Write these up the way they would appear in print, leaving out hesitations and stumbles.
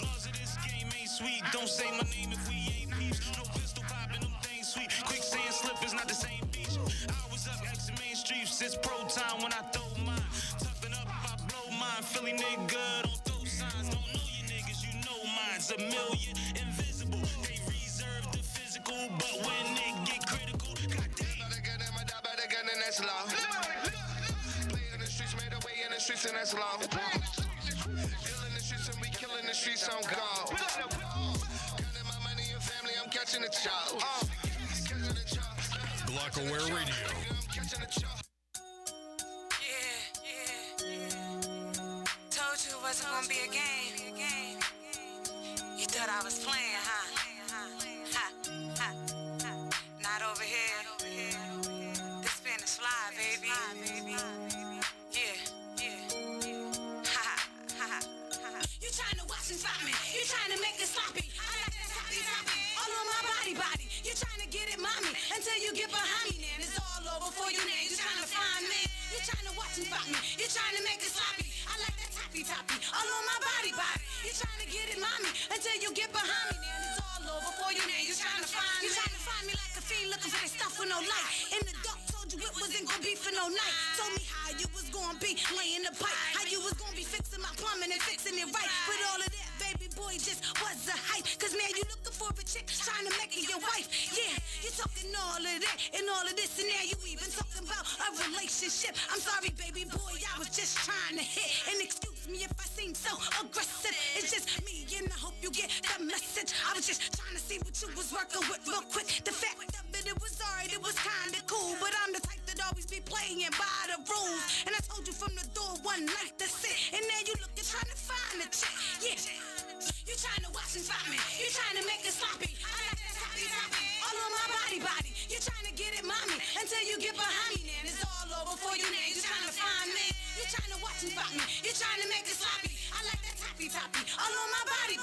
Laws of this game ain't sweet. Don't say my name if we ain't peeps. No pistol popping, them things sweet. Quicksand slippers, not the same beach. I was up X Main Street since pro time when I throw mine. Tucking up, I blow mine. Philly nigga, don't throw signs. Don't know you niggas, you know mine's a million. Invisible, they reserve the physical, but when they get critical, goddamn. Better gun and that's law. Play in the streets, made a way in the streets, and that's law. Deal in the streets, and we killing the streets on call. Counting my money and family, I'm catching the chop. Blockaware Radio. Told you it wasn't gonna be a game. You thought I was playing, huh? Not over here. This SpFly, baby. You trying to watch and stop me. You trying to make it sloppy. I like that sloppy. All on my body. You trying to get it, mommy, until you get behind me. Then it's all over for you now. You trying to find me. You trying to watch and stop me. You trying to make it sloppy. I like that toppy. All on my body. You trying to get it, mommy, until you get behind me. Then it's all over for you now. You trying to find me. You trying to find me like a fiend looking for that stuff with no light. In the dark, told you it wasn't gonna be for no night. Told me how you was gonna be laying the pipe. How you was gonna be fixing my plumbing and fixing it right. With all of that, baby boy, just was a hype. Cause now you looking for a chick trying to make it your wife. Yeah, you talking all of that and all of this, and now you even talking about a relationship. I'm sorry, baby boy, I was just trying to hit. And excuse me if I seem so aggressive. It's just me, and I hope you get the message. I was just trying to see what you was working with real quick. The fact of it was alright, it was kinda cool, but I'm the type that always be playing by the rules. And I told you from the door one night to sit, and now you looking trying to find a chick. Yeah, you trying to watch and stop me. You trying to make it sloppy. I like that sloppy. All on my body. You trying to get it, mommy, until you get behind me. Then it's all over for you now. You trying to find me. You trying to watch and stop me. You trying to make it sloppy. I like that toppy. All on my body.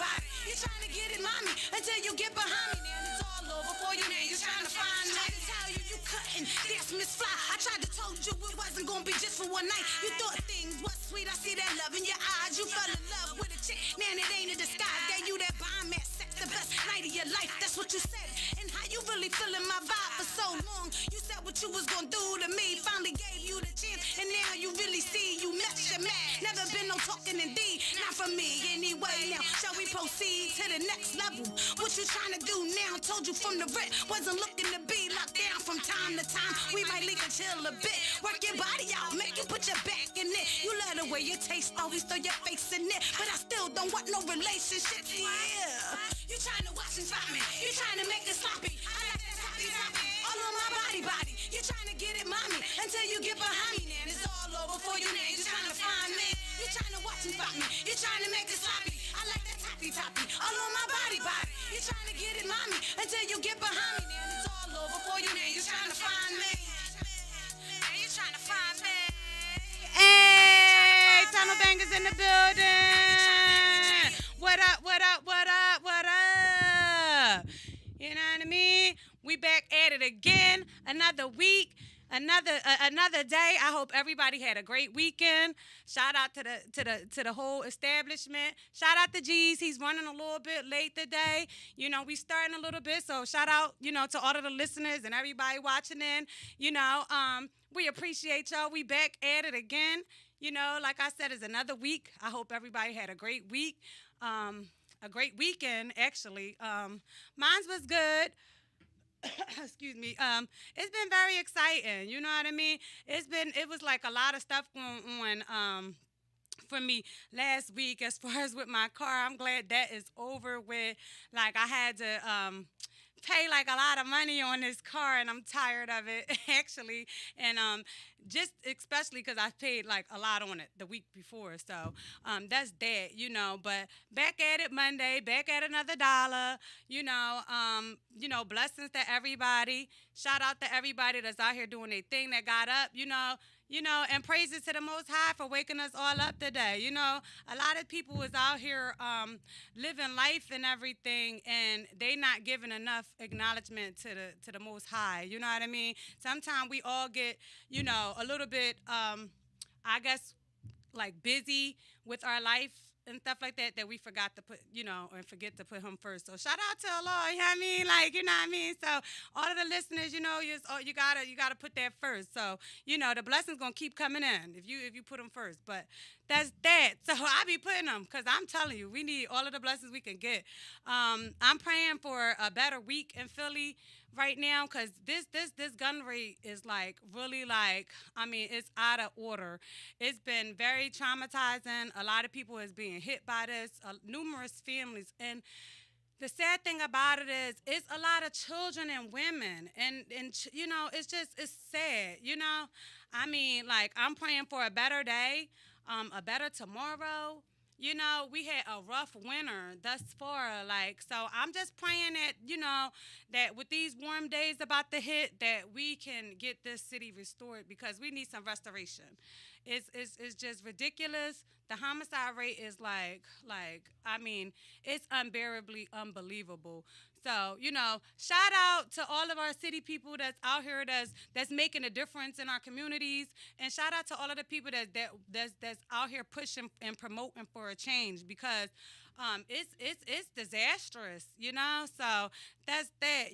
You trying to get it, mommy, until you get behind me. Then it's all over for you now. You trying to find me. Tried to tell you you couldn't. That's SpFly. I tried to told you it wasn't gonna be just for one night. You thought things was sweet. I see that love in your eyes. You fell in love with a chick. Man, it ain't a disguise. Gave you that bomb ass sex, the best night of your life. That's what you said. And how you really feeling my vibe for so long. You said what you was gonna do to me. Finally gave you the chance, and now you really see you met your man. Never been no talking indeed. Not for me anyway. Now shall we proceed to the next level? What you trying to do now? Told you from the rip. Wasn't looking to be locked down from time to time. We might leave and chill a bit. Work your body out, make you put your back in it. You love the way you taste, always throw your face in it. But I still don't want no relationship. Yeah. You trying to watch and stop me. You trying to make it sloppy. I like that sloppy. All on my body. You trying to get it, mommy, until you get behind me. Then it's all over for you now. You trying to find me. You trying to watch and stop me. You trying to make it sloppy. I like that toppy. All on my body. You trying to get it, mommy, until you get behind me. Then it's all over for you now. You trying to find me. Now you trying to find me. Hey, Tunnel Bangers in the building. What up? You know what I mean? We back at it again. Another week, another day. I hope everybody had a great weekend. Shout out to the whole establishment. Shout out to Geez. He's running a little bit late today. You know, we starting a little bit, so shout out, to all of the listeners and everybody watching in. We appreciate y'all. We back at it again. Like I said, it's another week. I hope everybody had a great week. A great weekend, actually. Mine was good. Excuse me. It's been very exciting. You know what I mean? It was like a lot of stuff going on for me last week as far as with my car. I'm glad that is over with. Like, I had to pay like a lot of money on this car, and I'm tired of it actually. And just especially because I paid like a lot on it the week before, so that's that, But back at it Monday, back at another dollar, blessings to everybody. Shout out to everybody that's out here doing their thing that got up, and praises to the Most High for waking us all up today. A lot of people is out here living life and everything, and they not giving enough acknowledgement to the Most High. You know what I mean? Sometimes we all get, a little bit, I guess, like busy with our life and stuff like that we forgot to put, and forget to put him first. So shout out to Allah, you know what I mean? Like, you know what I mean? So all of the listeners, you gotta put that first. So, the blessings gonna keep coming in if you put them first. But that's that. So I be putting them because I'm telling you, we need all of the blessings we can get. I'm praying for a better week in Philly right now because this gun rate is like really like, I mean, it's out of order. It's been very traumatizing. A lot of people is being hit by this, numerous families. And the sad thing about it is it's a lot of children and women. And it's sad, I mean, like, I'm praying for a better day, a better tomorrow. We had a rough winter thus far, like, so I'm just praying that, that with these warm days about to hit, that we can get this city restored because we need some restoration. It's just ridiculous. The homicide rate is like, I mean, it's unbearably unbelievable. So, shout out to all of our city people that's out here that's making a difference in our communities, and shout out to all of the people that's out here pushing and promoting for a change because it's disastrous, So that's that,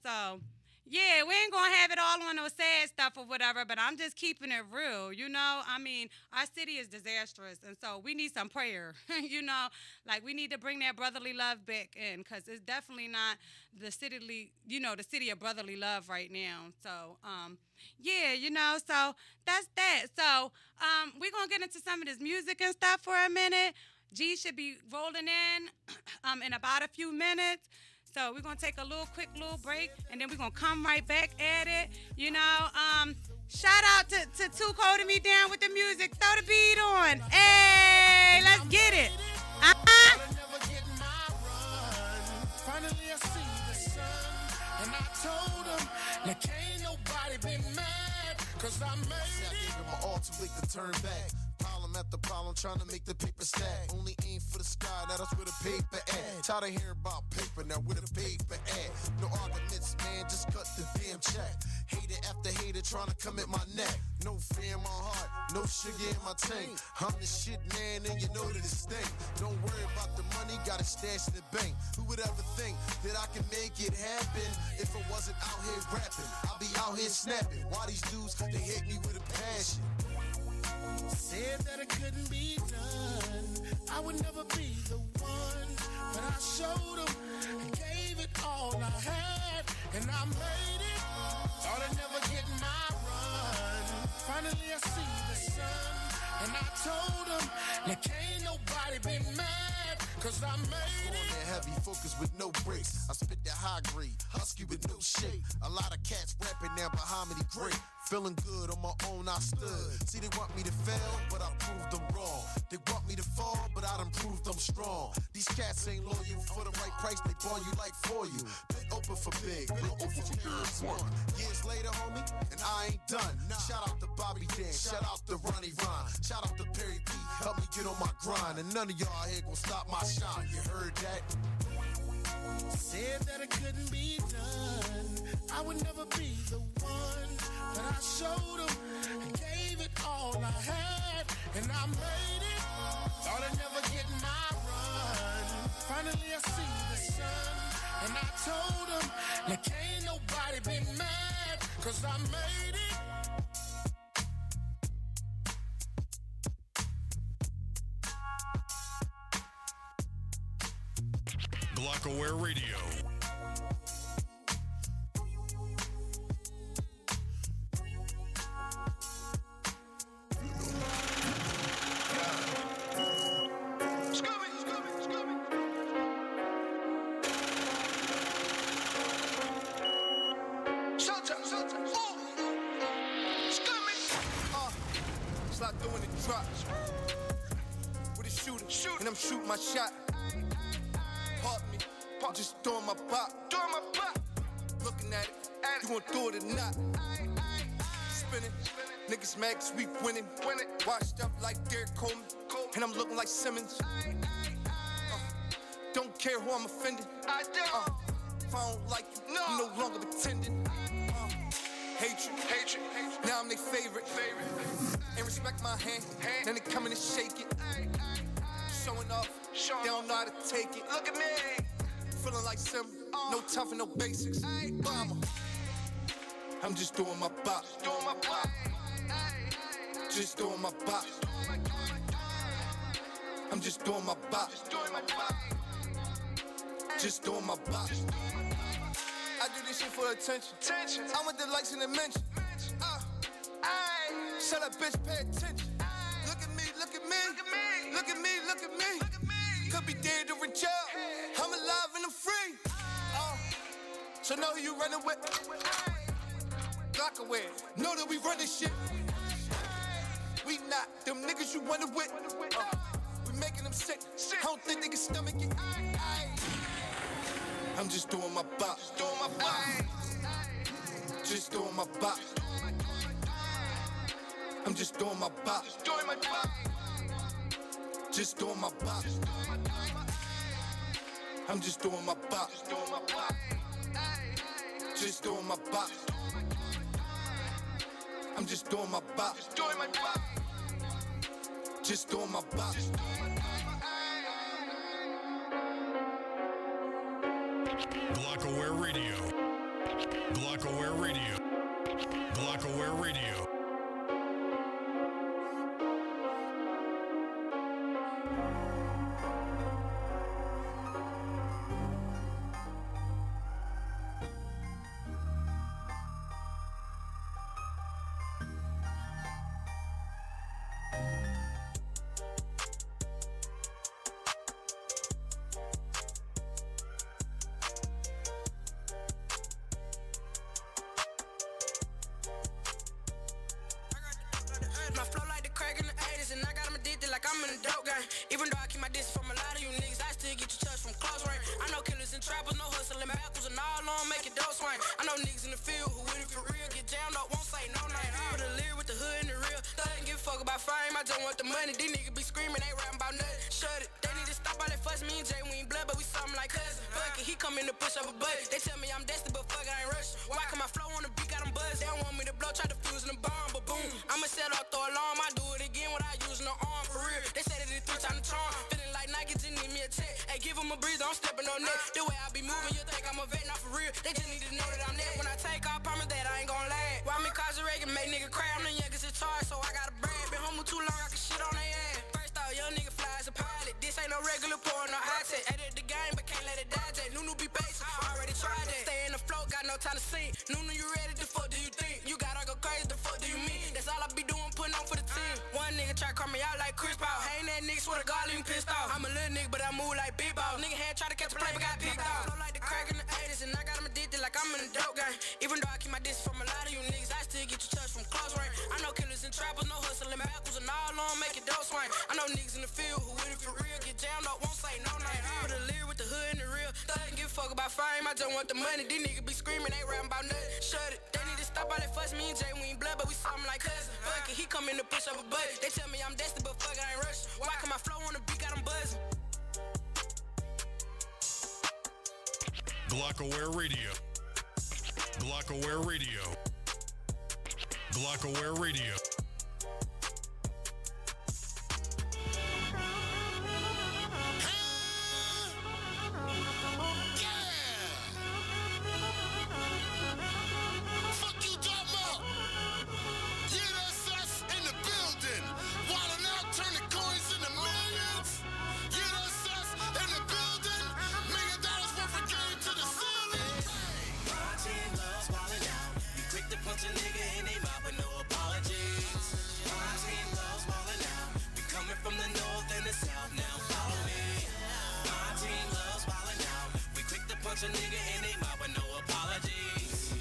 So yeah, we ain't gonna have it all on no sad stuff or whatever, but I'm just keeping it real, I mean, our city is disastrous, and so we need some prayer, Like, we need to bring that brotherly love back in, because it's definitely not the city of brotherly love right now. So, yeah, so that's that. So, we're gonna get into some of this music and stuff for a minute. G should be rolling in about a few minutes. So we're going to take a quick break, and then we're going to come right back at it. Shout out to Too Holding Me Down with the music. Throw the beat on. Hey, let's get it. Finally I see the sun, and I told him, like, ain't nobody been mad, cause I made it. I gave him my all too late to turn back. Problem after problem, trying to make the paper stack. Only aim for the sky, now that's where the paper at. Tired of hearing about paper, now where the paper at. No arguments, man, just cut the damn check. Hater after hater trying to come at my neck. No fear in my heart, no sugar in my tank. I'm the shit, man, and you know that it stink. Don't worry about the money, got it stashed in the bank. Who would ever think that I can make it happen if I wasn't out here rapping? I'll be out here snapping. Why these dudes, they hate me with a passion. Said that it couldn't be done, I would never be the one, but I showed them and gave it all I had, and I made it. Thought I'd never get my run. Finally I see the sun, and I told them, like, ain't nobody been mad, cause I made it. Heavy focus with no breaks. I spit that high grade, husky with no shake. A lot of cats rapping now behind me, great. Feeling good on my own, I stood. See, they want me to fail, but I proved them wrong. They want me to fall, but I done proved them strong. These cats ain't loyal for the right price, they ball you like for you. Been open for big, been open for one. Years later, homie, and I ain't done. Shout out to Bobby Dan, shout out to Ronnie Ron, shout out to Perry P, help me get on my grind. And none of y'all here gon' stop my shine, you heard that? Said that it couldn't be done, I would never be the one, but I showed them and gave it all I had, and I made it. Thought I'd never get my run. Finally I see the sun, and I told them, like, ain't nobody been mad, cause I made it. Blockaware Radio. Slide through in the drop with a shooter, and I'm shooting my shot. Pardon me, just doing my bop. Looking at it, you gon' do it or not? Spinning, niggas mad 'cause we winning. Washed up like Derek Coleman, and I'm looking like Simmons. Don't care who I'm offending. If I don't like you, I'm no longer pretending. Hatred. Now I'm their favorite. And respect my hand, then they come in and shake it. showing off. They don't know how to take it. Look at me. Feeling like Simba. No time for no basics. Bomber. I'm just doing my bop. Just doing my bop. I'm just doing my bop. Just doing my bop. I do this shit for attention. I want the likes and the mention. Shut up, bitch, pay attention. Look at me, look at me. Look at me, look at me. Could be dead or in jail. I'm alive and I'm free. So know who you running with. Block away. Know that we run this shit. We not them niggas you wanna with. We making them sick. I don't think they can stomach it. I'm just doing my bop. Just doing my bop. Just doing my bop. I'm just doing my bop. Just doing my bop. Just doing my bop. I'm just doing my bop. Just doing my bop. Just doing my bop. I'm just doing my bop. Just doing my bop. Just doing my bop. Glockaware Radio. Glockaware Radio. Glockaware Radio. My flow like the crack in the 80s, and I got them addicted like I'm in a dope game. Even though I keep my distance from a lot of you niggas, I still get you touched from close range. I know killers and trappers, no hustling backwards, and all on make it dope swing. I know niggas in the field who with it for real, get jammed up, won't say no name. Put a lyric with the hood and the real. Doesn't give a fuck about fame, I just want the money. These niggas be screaming, they rapping about nothing. Shut it. They need to stop all that fuss. Me and Jay, we ain't blood, but we something like cousins. Fuck it, he come in to push up a butt. They tell me I'm destined, but fuck, I ain't rushing. Why can my flow on the beat got them buzz? They don't want me to blow, try to fuse in the bomb, but boom. I'ma set off, throw alarm, I do it again without using no arm, for real. They said it 3 times the charm. Feeling like Nike just need me a check. Hey, give him a breather, I'm stepping on that. The way I be moving, you think I'm a vet, not for real. They just need to know that I'm that. When I take off, promise that I ain't gon' lag. Why me incarcerated, make nigga cry? I'm the youngest in charge, so I gotta brag. Been humble too long, I can shit on they ass. First off, young nigga fly as a pilot. This ain't no regular porn, no high tech. Edit the game, but can't let it die. Nunu be patient, already tried that. Stay in the flow, got no time to sing. Nunu, you ready? The fuck do you think? You gotta go crazy, the fuck do you mean? That's all I be doing, putting on for the team. One nigga try to call me out like Chris Paul. Ain't that nigga, swear to God, leave me pissed off. I'm a little nigga, but I move like big ball. Nigga had tried to catch a play, but got picked off. Flow like the crack in the 80s, and I got them addicted like I'm in a dope game. Even though I keep my distance from a lot of you niggas, I still get you touched from close range. I know killers and trappers, no hustling backwards, and all on make it dope swing. I know niggas in the field who with it for real, get jammed up, won't say no name. Put a lyric with the hood and the real. Doesn't give a fuck about fame, I just want the money. These niggas be screaming, they rapping about nothing. Shut it. They need to stop all that fuss. Me and Jay, we ain't blood, but we something like cousins. Fuck it, he come in to push up a butt. They tell me I'm destined, but fuck, I ain't rushing. Why can my flow on the beat got them buzzing? Glockaware Radio. Glockaware Radio. Glockaware Radio. Punch a nigga in they mouth with no apologies. My team loves ballin' out. We coming from the north and the south, now follow me. My team loves ballin' out. We quick to punch a nigga in they mouth with no apologies.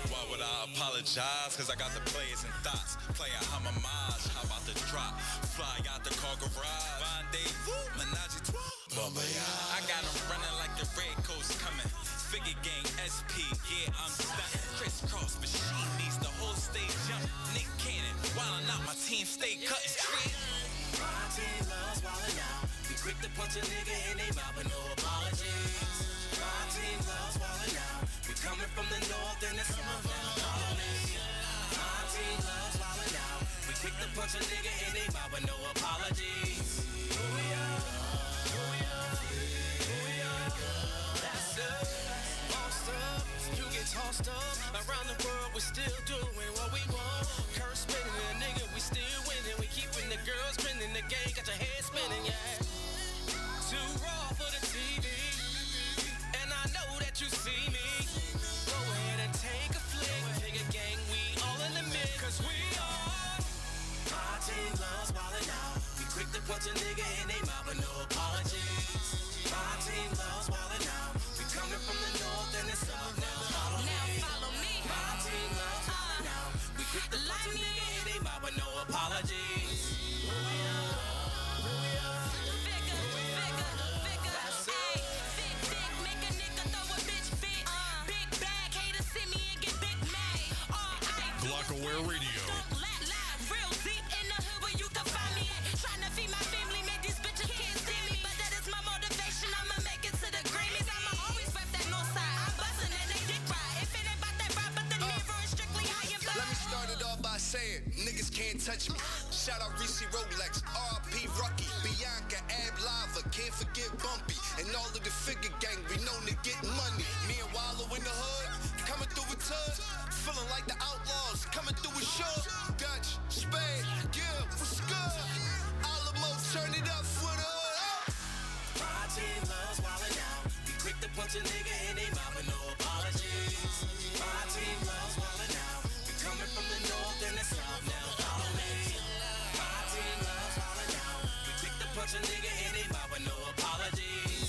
Why would I apologize? Cause I got the players and thoughts. Playing homage, how about the drop? Fly out the car garage. Rendezvous, menage a trois. I got them running like the red coast coming. Figure gang, SP, yeah, I'm stunting. Crisscross machine needs the whole stage jump. Nick Cannon, wildin' out, my team stay cutting straight. My team loves wildin' out. We quick to punch a nigga in they mouth with no apologies. My team loves wildin' out. We coming from the north and the south, now follow me. My team loves wildin' out. We quick to punch a nigga in they mouth with no apologies. That's us. Bossed up, you get tossed up. Around the world, we're still doing what we want. Curse spinning, a nigga, we still winning. We keeping the girls grinning. The game got your head spinning, yeah. Too raw for the TV, and I know that you see me. Go ahead and take a flick. Nigga gang, we all in the mix. Cause we are. My team loves wildin' out. We quick to punch a nigga in they mouth with no apologies. My team loves wildin' out. We coming from the north and the south. Now follow me. My team loves wildin' out. We quick to punch a nigga in they mouth with no apologies. Glockaware Radio. Real deep in the hood where you can find me at. Tryna feed my family, make these bitches can't stand me. But that is my motivation, I'ma make it to the Grammys. I'ma always rep that north side. I'm bustin' and they dick ride. If it ain't about that rap, but the Nero is strictly high and fly. Let me start it off by saying, niggas can't touch me. Shout out Reese Rolex, R.P. Rocky, Bianca, Ab Lava, can't forget Bumpy. And all of the figure gang, we known to get money. Me and Wallow in the hood, coming through with Tud. Feeling like the outlaws, coming through with Shook. Dutch, Spade, yeah, what's good? Alamo, turn it up for the hood. My team loves wildin' out. We quick to punch a nigga in they mouth with no apologies. My team loves wildin' out. We coming from the north and the south. Now follow me. My team loves wildin' out. We quick to punch a nigga in they mouth with no apologies.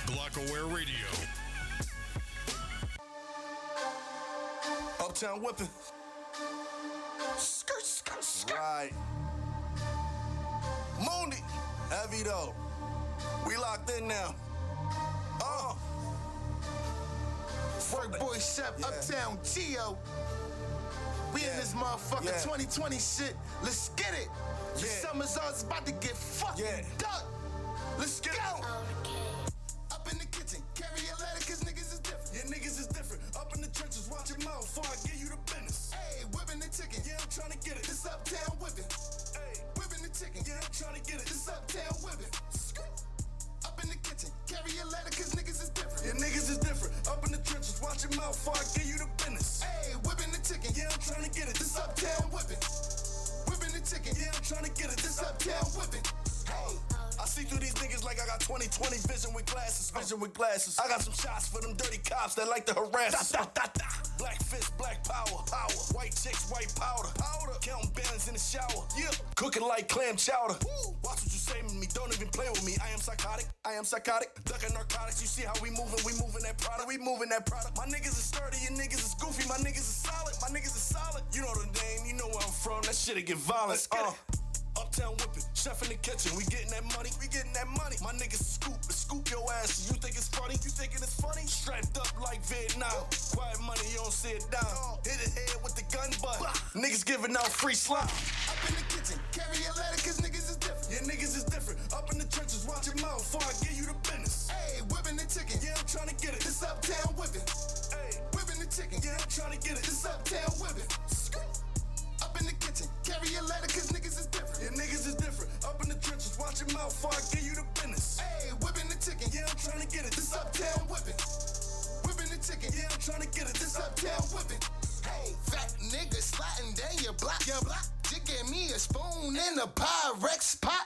Glockaware Radio. Uptown whipping. Skirt, skirt, skirt. Right. Mooney. Heavy though. We locked in now. Work boy Chef, Yeah. Uptown Geo. We in this motherfucker 2020 shit. Let's get it. The summer's on, it's about to get fucking done. Let's go. Up in the kitchen, carry a letter, cause niggas is different. Yeah, niggas is different. Up in the trenches, watch your mouth before I give you the business. Hey, whipping the chicken. Yeah, I'm trying to get it. This Uptown whipping. Hey, Whipping the chicken. yeah, I'm trying to get it. This Uptown whipping. Up in the kitchen, carry a letter, cause niggas is different. Yeah, niggas is different. Up in the trenches, watch your mouth before I give you the business. Hey, whipping the chicken. Yeah, I'm trying to get it. This Uptown whipping. Whipping the chicken. Yeah, I'm trying to get it. This Uptown whipping. Hey. I see through these niggas like I got 20/20 vision with glasses. Vision with glasses. I got some shots for them dirty cops that like to harass us. Black fist, black power. White chicks, white powder. Counting bands in the shower. Yeah. Cooking like clam chowder. Watch what you say to me. Don't even play with me. I am psychotic. Ducking narcotics. You see how we moving? We moving that product. My niggas is sturdy. Your niggas is goofy. My niggas is solid. You know the name. You know where I'm from. That shit'll get violent. Let's get it. Uptown whipping, chef in the kitchen, we getting that money. My niggas scoop your ass. You think it's funny? Strapped up like Vietnam. Quiet money, you don't see it down. Hit it head with the gun butt. Niggas giving out free slime. Up in the kitchen, carry a letter, cause niggas is different. Yeah, niggas is different. Up in the trenches, watch your mouth before I give you the business. Hey, whipping the chicken. Yeah, I'm trying to get it. This Uptown whipping. Hey, Whipping the chicken. yeah, I'm trying to get it. This Uptown whipping. Up in the kitchen, carry a letter, cause niggas is different. Yeah, niggas is different. Up in the trenches, watch your mouth before I give you the business. Hey, whipping the chicken. Yeah, I'm trying to get it. This Uptown whipping. Whipping the chicken. Yeah, I'm trying to get it. This Uptown whipping. Hey, fat nigga sliding down your block. You gave me a spoon in a Pyrex pot.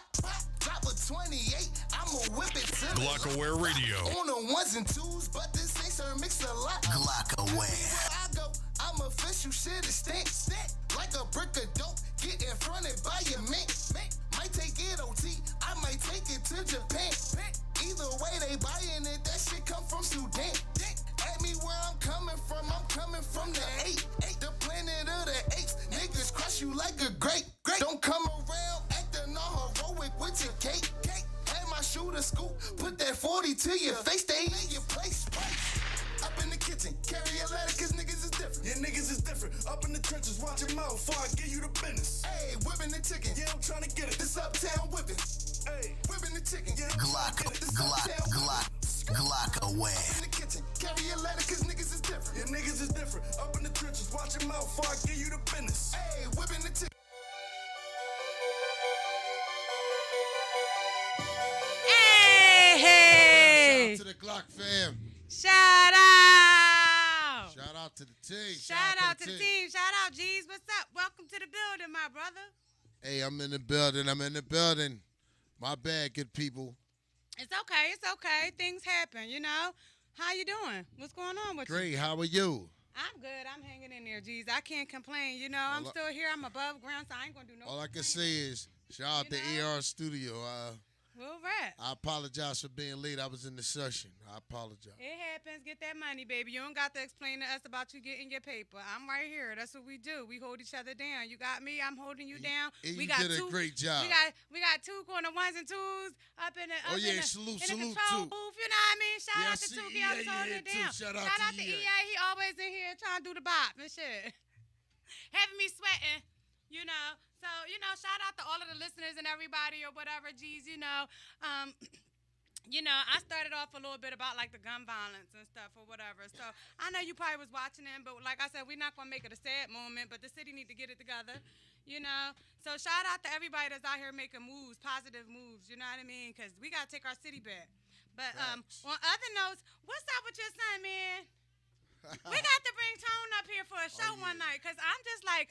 Drop a 28, I'ma whip it to the Glockaware Radio. on the ones and twos, but this ain't sir mix a lot. Glockaware. Where I go, I'm official, shit is stink. Like a brick of dope, get in front and buy your mink. Might take it OT, I might take it to Japan. Either way, they buying it, that shit come from Sudan. At me where I'm coming from the 8. The planet of the apes, niggas crush you like a grape. Don't come around acting all heroic with your cake. Had my shooter scoop, put that 40 to your face, they in your place. Up in the kitchen. kitchen. Carry a letter, cause niggas is different. Yeah, niggas is different. Up in the trenches, watch your mouth before I give you the business. Hey, whipping the chicken. Yeah, I'm trying to get it. This uptown whipping. Hey, Whipping the chicken. yeah, Glock away. In the kitchen. Carry a letter, cause niggas is different. yeah, niggas is different. Up in the trenches, watch your mouth before I give you the business. Hey, whipping the chicken. Hey, Shout out to the Glock fam. shout out. Shout out to the team. Shout out to the team. Shout out, G's. What's up? Welcome to the building, my brother. Hey, I'm in the building. My bad, good people. It's okay. Things happen, you know. How you doing? What's going on with you? Great, how are you? I'm good. I'm hanging in there, G's. I can't complain. You know, I'm still here. I'm above ground, so I ain't gonna do no. All I can complaining. say is, shout out to You know? AR Studio. We'll rap. I apologize for being late. I was in the session. I apologize. It happens. Get that money, baby. You don't got to explain to us about you getting your paper. I'm right here. That's what we do. We hold each other down. You got me. I'm holding you down. And We you got did two, a great job. We got two corner ones and twos up in the salute in the control too. booth. You know what I mean? Shout Yeah, I out to see Tuki. I was EA holding it too. down. Shout out to to EA. EA. He always in here trying to do the bop and shit. Having me sweating. You know. So, you know, shout out to all of the listeners and everybody or whatever, G's, you know. You know, I started off a little bit about, like, the gun violence and stuff or whatever. So, I know you probably was watching them, but like I said, we're not going to make it a sad moment, but the city need to get it together, you know. So, shout out to everybody that's out here making moves, positive moves, you know what I mean? Because we got to take our city back. But on other notes, what's up with your son, man? We got to bring Tone up here for a show one night because I'm just like,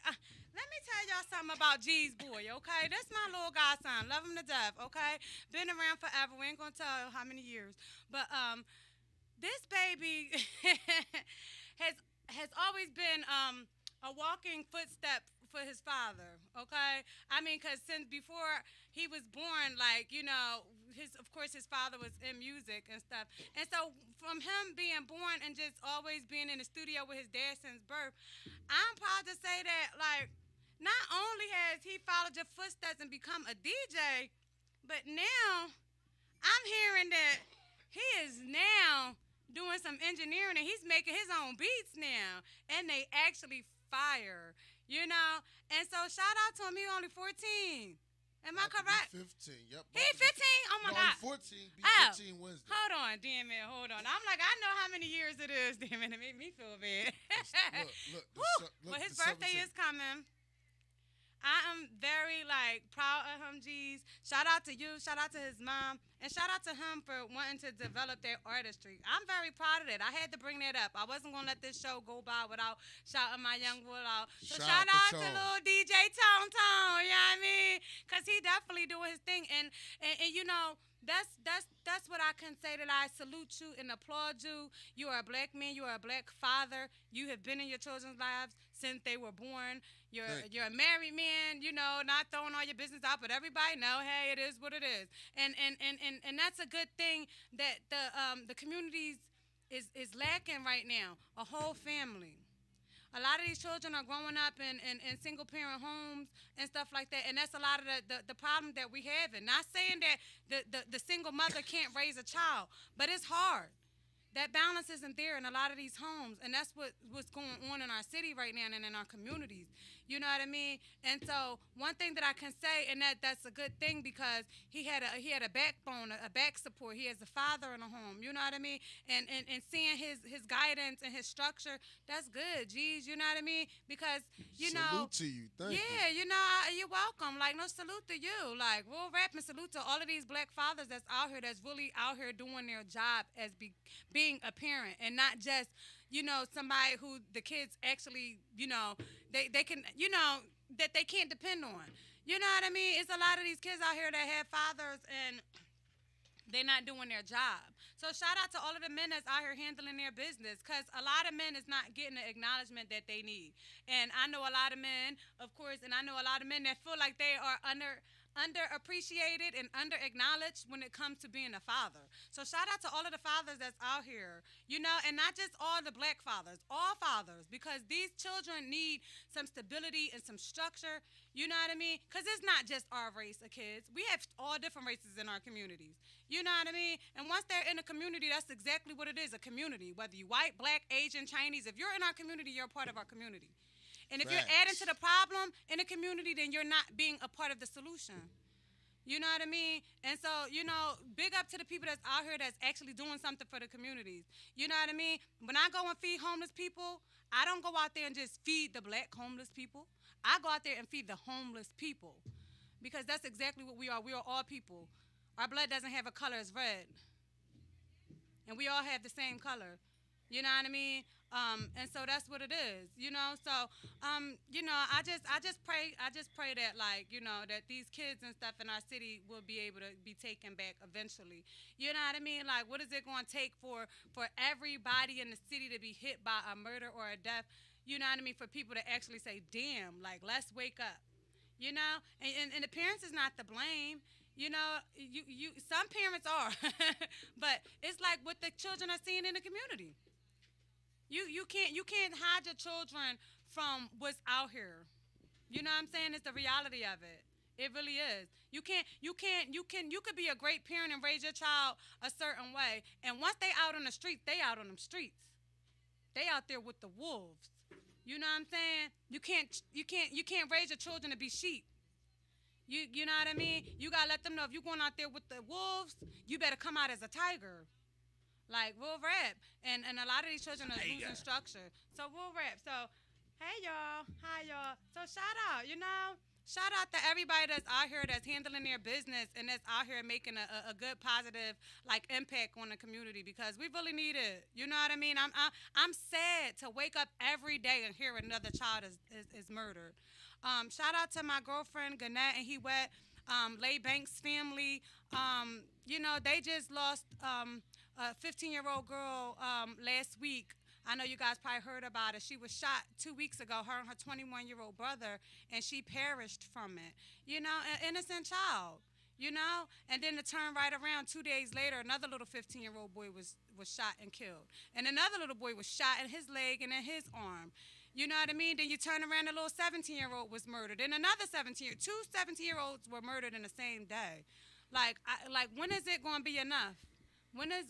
let me tell y'all something about G's boy, okay? That's my little godson. Love him to death, okay? Been around forever. We ain't going to tell how many years. But this baby has always been a walking footstep for his father, okay? I mean, because since before he was born, like, you know, of course his father was in music and stuff. And so from him being born and just always being in the studio with his dad since birth, I'm proud to say that, like, not only has he followed your footsteps and become a DJ, but now I'm hearing that he is now doing some engineering and he's making his own beats now. And they actually fire, you know? And so shout out to him. He only 14. Am I correct? 15, yep. He 15? Oh, my no, God. I'm 14, be Oh. 15 Wednesday. Hold on, damn it, hold on. I'm like, I know how many years it is, damn it. It made me feel bad. Look, Woo. Well, his birthday is coming. I am very, like, proud of him, G's. Shout out to you. Shout out to his mom. And shout out to him for wanting to develop their artistry. I'm very proud of that. I had to bring that up. I wasn't going to let this show go by without shouting my young boy out. So shout out to little DJ Tone, you know what I mean? Because he definitely doing his thing. And you know, that's what I can say, that I salute you and applaud you. You are a black man. You are a black father. You have been in your children's lives since they were born. You're a married man, you know, not throwing all your business out, but everybody know, hey, it is what it is. And that's a good thing that the communities is lacking right now. A whole family. A lot of these children are growing up in single parent homes and stuff like that, and that's a lot of the problem that we have. And not saying that the single mother can't raise a child, but it's hard. That balance isn't there in a lot of these homes, and that's what's going on in our city right now and in our communities. You know what I mean? And so one thing that I can say, and that's a good thing, because he had a backbone, a back support. He has a father in the home. You know what I mean? And seeing his guidance and his structure, that's good. Geez, you know what I mean? Because salute to you. Thank you. Yeah, you know, you're welcome. Like, no, salute to you. Like, real rap and salute to all of these black fathers that's out here, that's really out here doing their job as being a parent, and not just, you know, somebody who the kids actually, you know, they can, you know, that they can't depend on. You know what I mean? It's a lot of these kids out here that have fathers and they're not doing their job. So shout out to all of the men that's out here handling their business, because a lot of men is not getting the acknowledgement that they need. And I know a lot of men, of course, and I know a lot of men that feel like they are underappreciated and under-acknowledged when it comes to being a father. So shout out to all of the fathers that's out here, and not just all the black fathers, all fathers, because these children need some stability and some structure, you know what I mean? Because it's not just our race of kids. We have all different races in our communities, you know what I mean? And once they're in a community, that's exactly what it is, a community. Whether you white, black, Asian, Chinese, if you're in our community, you're a part of our community. And if you're adding to the problem in the community, then you're not being a part of the solution. You know what I mean? And so, big up to the people that's out here that's actually doing something for the communities. You know what I mean? When I go and feed homeless people, I don't go out there and just feed the black homeless people. I go out there and feed the homeless people, because that's exactly what we are. We are all people. Our blood doesn't have a color, it's red. And we all have the same color. You know what I mean? And so that's what it is, So, I just pray that, that these kids and stuff in our city will be able to be taken back eventually. You know what I mean? Like, what is it going to take for everybody in the city to be hit by a murder or a death? You know what I mean? For people to actually say, damn, like, let's wake up. And the parents is not to blame. You some parents are, but it's like what the children are seeing in the community. You can't hide your children from what's out here. You know what I'm saying? It's the reality of it. It really is. You could be a great parent and raise your child a certain way, and once they out on the streets, they out on them streets. They out there with the wolves. You know what I'm saying? You can't raise your children to be sheep. You know what I mean? You gotta let them know, if you're going out there with the wolves, you better come out as a tiger. Like, real rap. And a lot of these children are losing structure. So, real rap. So, hey, y'all. Hi, y'all. So, shout out, Shout out to everybody that's out here that's handling their business and that's out here making a good, positive, impact on the community, because we really need it. You know what I mean? I'm sad to wake up every day and hear another child is murdered. Shout out to my girlfriend, Gannett and Hewett, Lay Banks family. They just lost a 15-year-old girl last week. I know you guys probably heard about it. She was shot 2 weeks ago, her and her 21-year-old brother, and she perished from it. An innocent child, And then to turn right around 2 days later, another little 15-year-old boy was shot and killed. And another little boy was shot in his leg and in his arm. You know what I mean? Then you turn around, a little 17-year-old was murdered. And another two 17-year-olds were murdered in the same day. When is it going to be enough? When is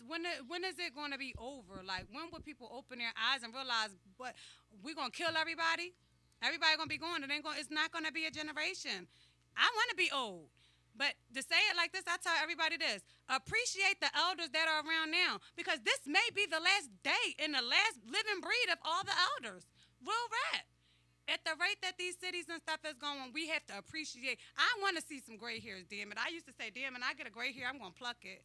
it going to be over? When will people open their eyes and realize, what, we're going to kill everybody? Everybody going to be going. It's not going to be a generation. I want to be old. But to say it like this, I tell everybody this. Appreciate the elders that are around now, because this may be the last day and the last living breed of all the elders. Real rap. At the rate that these cities and stuff is going, we have to appreciate. I want to see some gray hairs, damn it. I used to say, damn it, I get a gray hair, I'm going to pluck it.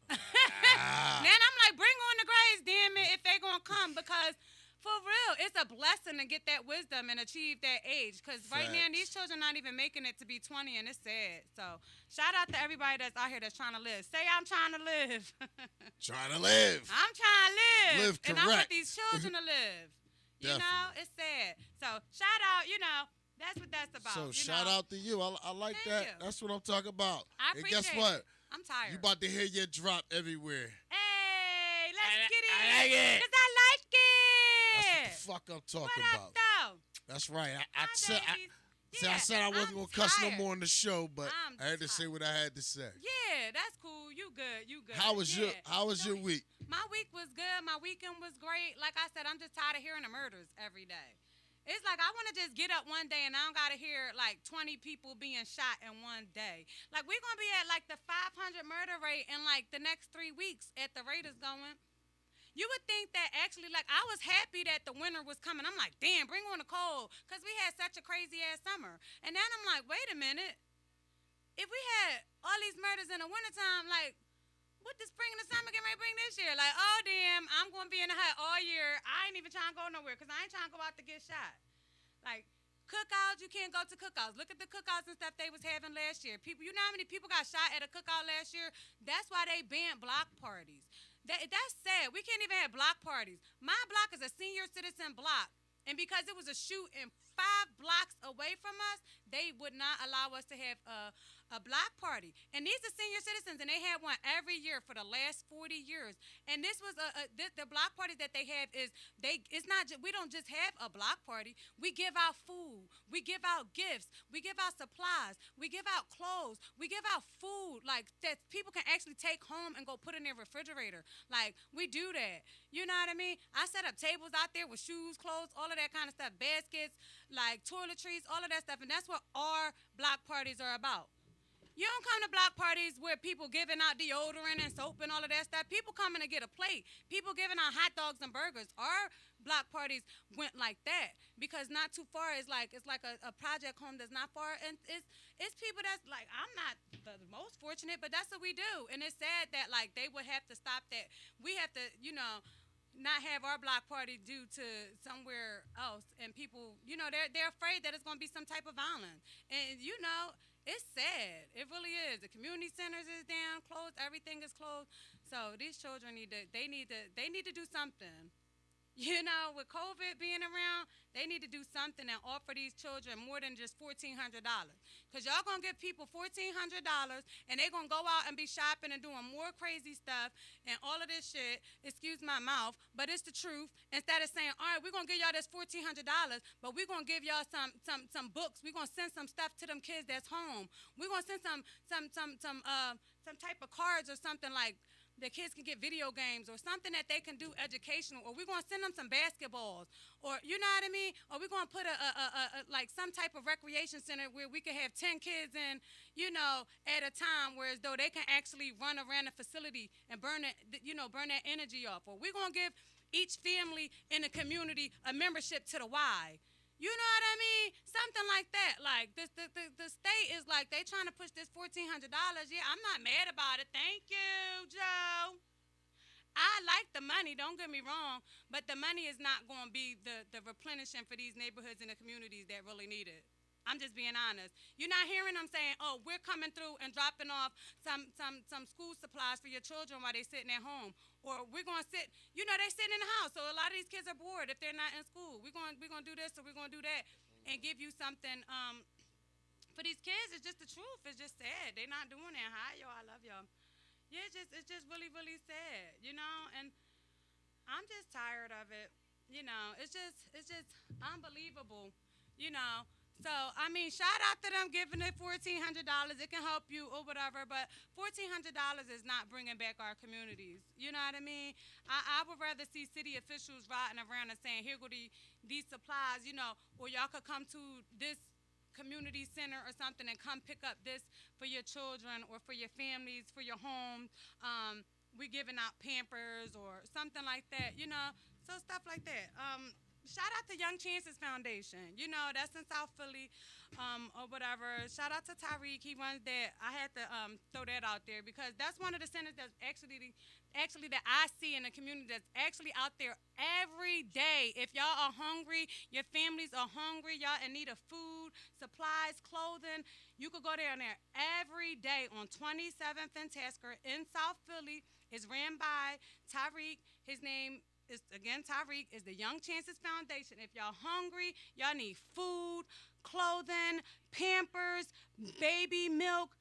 Then I'm like, bring on the grays, damn it, if they're going to come, because for real, it's a blessing to get that wisdom and achieve that age, because right now these children not even making it to be 20, and it's sad. So shout out to everybody that's out here that's trying to live. Say, I'm trying to live. Trying to live. I'm trying to live. Live correct. And I want these children to live. It's sad. So shout out, that's what that's about. So shout out to you. I like Thank that. you. That's what I'm talking about. I appreciate and guess what? I'm tired. You about to hear your drop everywhere. Hey, let's get it. I like it. Because I like it. That's what the fuck I'm talking what about. Up, though? That's right. I Yeah, said I wasn't going to cuss no more on the show, but I had to say what I had to say. Yeah, that's cool. You good. How was your week? My week was good. My weekend was great. Like I said, I'm just tired of hearing the murders every day. It's like I want to just get up one day and I don't got to hear 20 people being shot in one day. We're going to be at the 500 murder rate in the next 3 weeks at the rate it's going. You would think that actually, I was happy that the winter was coming. I'm like, damn, bring on the cold, because we had such a crazy-ass summer. And then I'm like, wait a minute. If we had all these murders in the wintertime, what the spring and the summer can we bring this year? Oh, damn, I'm going to be in the hut all year. I ain't even trying to go nowhere, because I ain't trying to go out to get shot. Cookouts, you can't go to cookouts. Look at the cookouts and stuff they was having last year. People, you know how many people got shot at a cookout last year? That's why they banned block parties. That's sad. We can't even have block parties. My block is a senior citizen block. And because it was a shooting 5 blocks away from us, they would not allow us to have a block party. And these are senior citizens, and they had one every year for the last 40 years. And this was the block parties that they have is it's not we don't just have a block party. We give out food, we give out gifts, we give out supplies, we give out clothes, we give out food like that people can actually take home and go put in their refrigerator. Like we do that. You know what I mean? I set up tables out there with shoes, clothes, all of that kind of stuff, baskets, like toiletries, all of that stuff, and that's what our block parties are about. You don't come to block parties where people giving out deodorant and soap and all of that stuff. People coming to get a plate. People giving out hot dogs and burgers. Our block parties went like that because not too far is like it's like a project home that's not far, and it's people that's like I'm not the most fortunate, but that's what we do, and it's sad that like they would have to stop that. We have to not have our block party due to somewhere else, and people they're afraid that it's going to be some type of violence, and it's sad. It really is. The community centers is down, closed. Everything is closed. So these children need to do something. With COVID being around, they need to do something and offer these children more than just $1,400. Because y'all going to give people $1,400 and they're going to go out and be shopping and doing more crazy stuff and all of this shit. Excuse my mouth, but it's the truth. Instead of saying, all right, we're going to give y'all this $1,400, but we're going to give y'all some books. We're going to send some stuff to them kids that's home. We're going to send some type of cards or something like the kids can get video games or something that they can do educational, or we're going to send them some basketballs, or you know what I mean? Or we're going to put a like some type of recreation center where we can have 10 kids in, at a time, whereas though they can actually run around the facility and burn that energy off. Or we're going to give each family in the community a membership to the Y. You know what I mean? Something like that. Like the state is like they trying to push this $1,400. Yeah, I'm not mad about it. Thank you, Joe. I like the money, don't get me wrong, but the money is not going to be the replenishing for these neighborhoods and the communities that really need it. I'm just being honest. You're not hearing them saying, oh, we're coming through and dropping off some school supplies for your children while they're sitting at home. Or we're going to sit, they sit in the house. So a lot of these kids are bored if they're not in school. We're going to do this or we're going to do that and give you something. For these kids, it's just the truth. It's just sad. They're not doing that. Hi, y'all. I love y'all. Yeah, it's just really, really sad, and I'm just tired of it. It's just unbelievable, So, I mean, shout out to them giving it $1,400. It can help you or whatever, but $1,400 is not bringing back our communities. You know what I mean? I would rather see city officials riding around and saying, here go these supplies, or y'all could come to this community center or something and come pick up this for your children or for your families, for your home. We're giving out Pampers or something like that, so stuff like that. Shout out to Young Chances Foundation. That's in South Philly or whatever. Shout out to Tyreek. He runs that. I had to throw that out there because that's one of the centers that's actually that I see in the community that's actually out there every day. If y'all are hungry, your families are hungry, y'all in need of food, supplies, clothing, you could go down there every day on 27th and Tasker in South Philly. It's ran by Tyreek. His name is, again, Tyreek, is the Young Chances Foundation. If y'all hungry, y'all need food, clothing, Pampers, baby milk,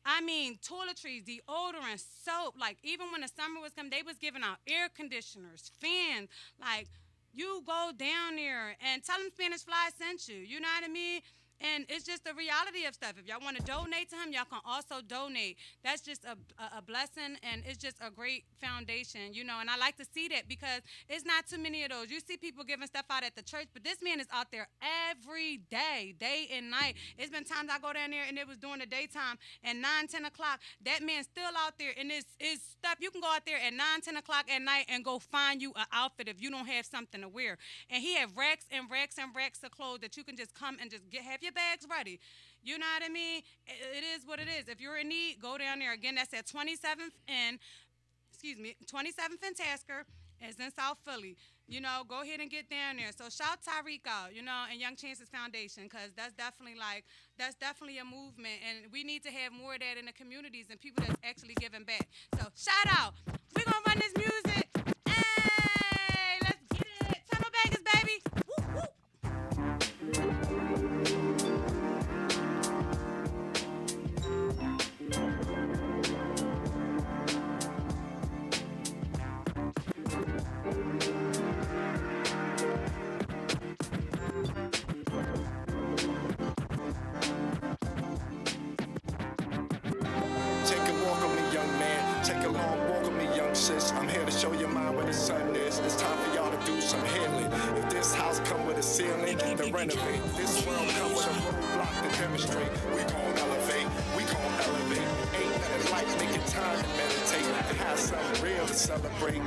toiletries, deodorant, soap. Like, even when the summer was coming, they was giving out air conditioners, fans. Like, you go down there and tell them SpFly sent you. You know what I mean? And it's just the reality of stuff. If y'all want to donate to him, y'all can also donate. That's just a blessing, and it's just a great foundation, And I like to see that because it's not too many of those. You see people giving stuff out at the church, but this man is out there every day, day and night. It's been times I go down there, and it was during the daytime, and 9, 10 o'clock, that man's still out there, and it's stuff. You can go out there at 9, 10 o'clock at night and go find you an outfit if you don't have something to wear. And he have racks and racks and racks of clothes that you can just come and just have your bags ready. You know what I mean? It is what it is. If you're in need, go down there. Again, that's at 27th and Tasker. It's in South Philly. Go ahead and get down there. So shout Tyreek out, and Young Chances Foundation, because that's definitely a movement, and we need to have more of that in the communities and people that's actually giving back. So shout out. We're going to run this music. Hey, let's get it. Tunnel bangers, baby. Woo, woo. sun is. It's time for y'all to do some healing. If this house come with a ceiling, then renovate. This world come with a roadblock to demonstrate. We gon' elevate, we gon' elevate. Ain't nothing like making time to meditate and have something real to celebrate.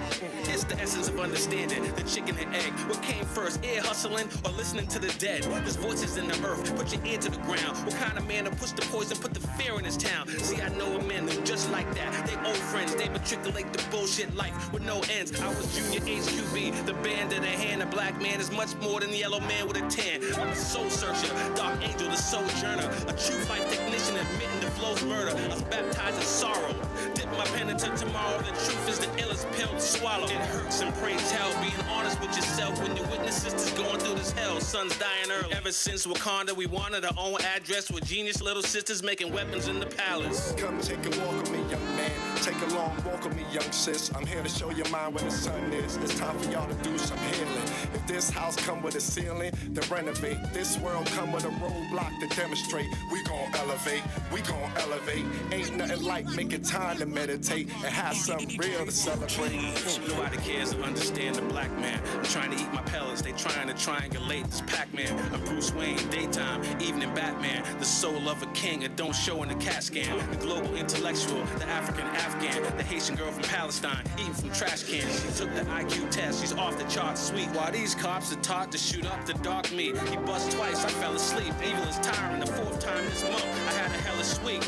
It's the essence of understanding, the chicken and egg. What came first, ear hustling or listening to the dead? There's voices in the earth, put your ear to the ground. What kind of man to push the poison, put the fear in his town? See, I know a man who just like that. They old friends, they matriculate the bullshit life with no ends. I was junior HQB, the band of the hand. A black man is much more than the yellow man with a tan. I'm a soul searcher, dark angel, the sojourner. A true life technician admitting the flow's murder. I was baptized in sorrow. Dip my pen into tomorrow. The truth is the illest pill to swallow. It hurts and praise hell. Being honest with yourself when your witness sister's going through this hell. Son's dying early. Ever since Wakanda, we wanted our own address with genius little sisters making weapons in the palace. Come take a walk with me, young man. Take a long walk with me, young sis. I'm here to show your mind where the sun is. It's time for y'all to do some healing. If this house come with a ceiling, then renovate. This world come with a roadblock to demonstrate. We gon' elevate, we gon' elevate. Ain't nothing like making time to meditate and have something real to celebrate. Nobody cares or understand the black man. I'm trying to eat my pellets, they trying to triangulate this Pac-Man. I'm Bruce Wayne, daytime, evening Batman. The soul of a king, it don't show in the CAT scan. The global intellectual, the African Afghan, the Haitian girl from Palestine, eating from trash cans. She took the IQ test, she's off the charts sweet. While these cops are taught to shoot up the dark meat. He bust twice, I fell asleep. Evil is tiring, the fourth time this month, I had a hellish week.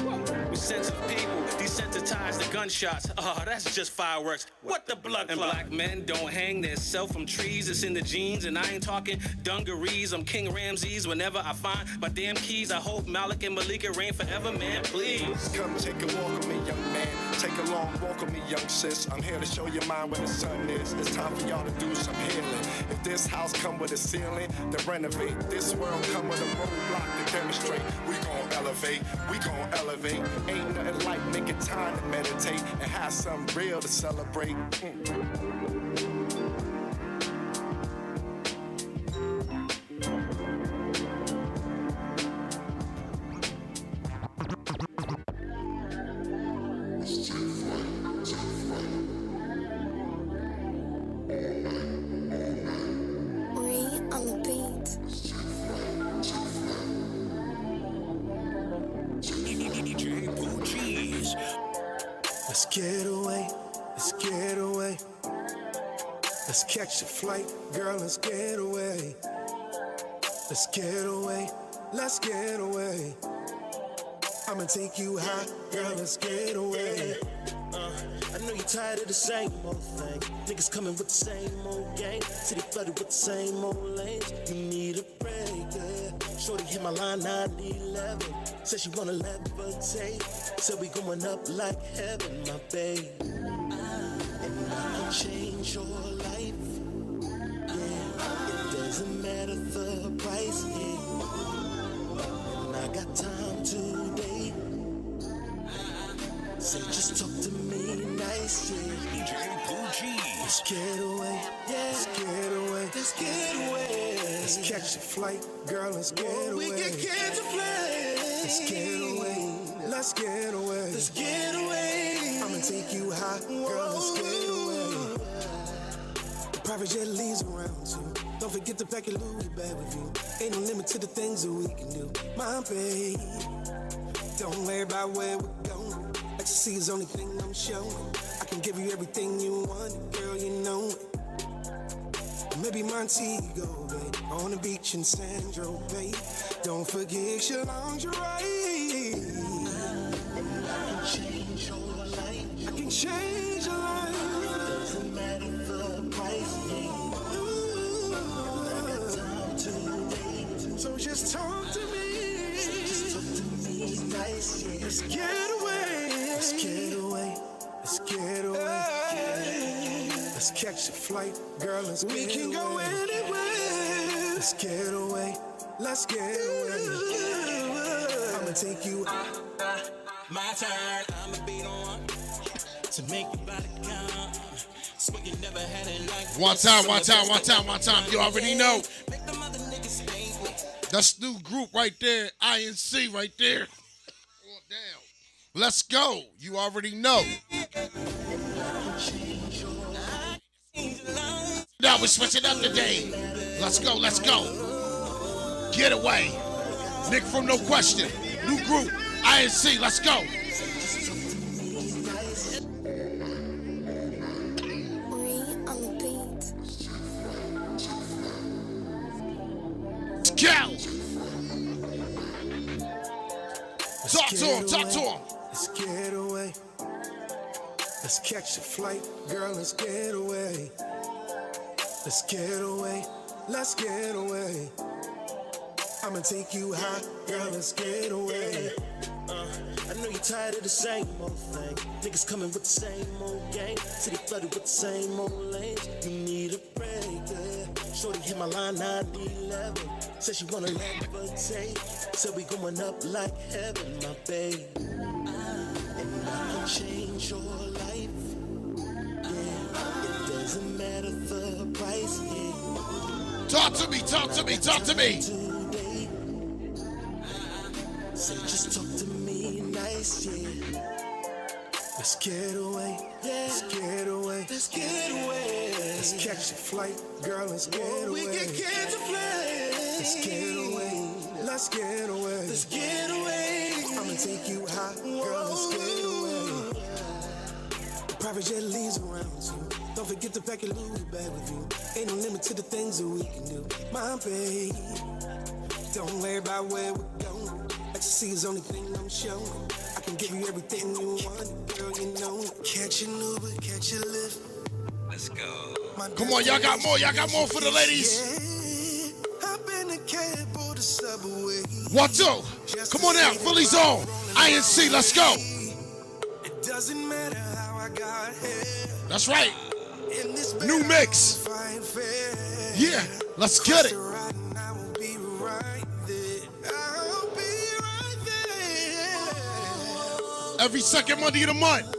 We sensitive people, desensitized to gunshots. Oh, that's just fireworks. What the blood clot? And black men don't hang their self from trees. It's in the genes, and I ain't talking dungarees. I'm King Ramses. Whenever I find my damn keys, I hope Malik and Malika reign forever, man, please. Come take a walk with me, young man. Take a long walk with me, young sis. I'm here to show your mind where the sun is. It's time for y'all to do some healing. If this house come with a ceiling, then renovate. This world come with a roadblock to demonstrate. We gon' elevate, we gon' elevate. Ain't nothing like making time to meditate and have something real to celebrate. DJ Pooh Geez. Let's get away, let's get away. Let's catch a flight, girl, let's get away. Let's get away, let's get away. I'ma take you high, girl, let's get away. I know you're tired of the same old thing. Niggas coming with the same old gang. City flooded with the same old lanes. You need a break, yeah. Shorty hit my line 9-11. Said she wanna levitate. Said we going up like heaven, my babe. And I can change your life. Yeah, it doesn't matter the price, yeah. And I got time today. Say just talk to me nice, yeah. DJ Pooh Geez. Let's get away, yeah. Let's get away, let's get away. Let's catch a flight, girl, let's get away. We can catch a flight. Let's get away, let's get away. Let's get away. I'ma take you high, girl, let's get away. Private jet leaves around too. Don't forget to pack your Louis bag with you. Ain't no limit to the things that we can do, my babe. Don't worry about where we're going. Ecstasy is the only thing I'm showing. I can give you everything you want, girl, you know it. Maybe Montego, babe, on the beach in Sandro, babe. Don't forget your lingerie. I can change your life. I can change your life. Doesn't matter the price, yeah. Ooh, I got time today. So just talk to me. Just talk to me nice, yeah. Let's get away. Let's get away. Let's get away. Let's catch a flight, girl, let's get away. We can go anywhere. Let's get away. Let's get away. I'ma take you My turn, I'ma be the one to make your body come. Swear you never had it like One time, one time, one time, one time. You already know. Make them other niggas stay with. That's new group right there. INC right there. Oh, damn. Let's go. You already know. Now we're switching up today. Let's go, let's go. Get away. Nick from No Question. New group, INC, let's go. Let's go. Talk to him, talk to him. Let's get away. Let's catch a flight, girl, let's get away. Let's get away, let's get away. I'ma take you high, girl, let's get away. I know you're tired of the same old thing. Niggas coming with the same old game. City flooded with the same old lanes. You need a break, yeah. Shorty hit my line 9-11. Said she wanna levitate. Said we going up like heaven, my babe. And I can change your life. Yeah, it doesn't matter the price, yeah. Talk to me, talk to me, talk to me. Say just talk to me nice, yeah. Let's get away, yeah. Let's get away, let's get away. Let's catch a flight, girl, let's get away. We can catch a flight. Let's get away, let's get away. Let's get away. I'ma take you high, girl, let's get away. The private jet leaves around you. Don't forget to pack your Louis bag with you. Ain't no limit to the things that we can do, my baby. Don't worry about where we're going. Ecstasy is the only thing I'm showing. I can give you everything you want, girl, you know. Catch an Uber, catch a lift. Let's go. Come on, y'all got more for the ladies. Yeah, I've been a cab or the subway. 1, 2. Come on out, Philly Zone. INC, let's go. It doesn't matter how I got here. That's right. In this New mix. Yeah, let's get it. Every second Monday of the month.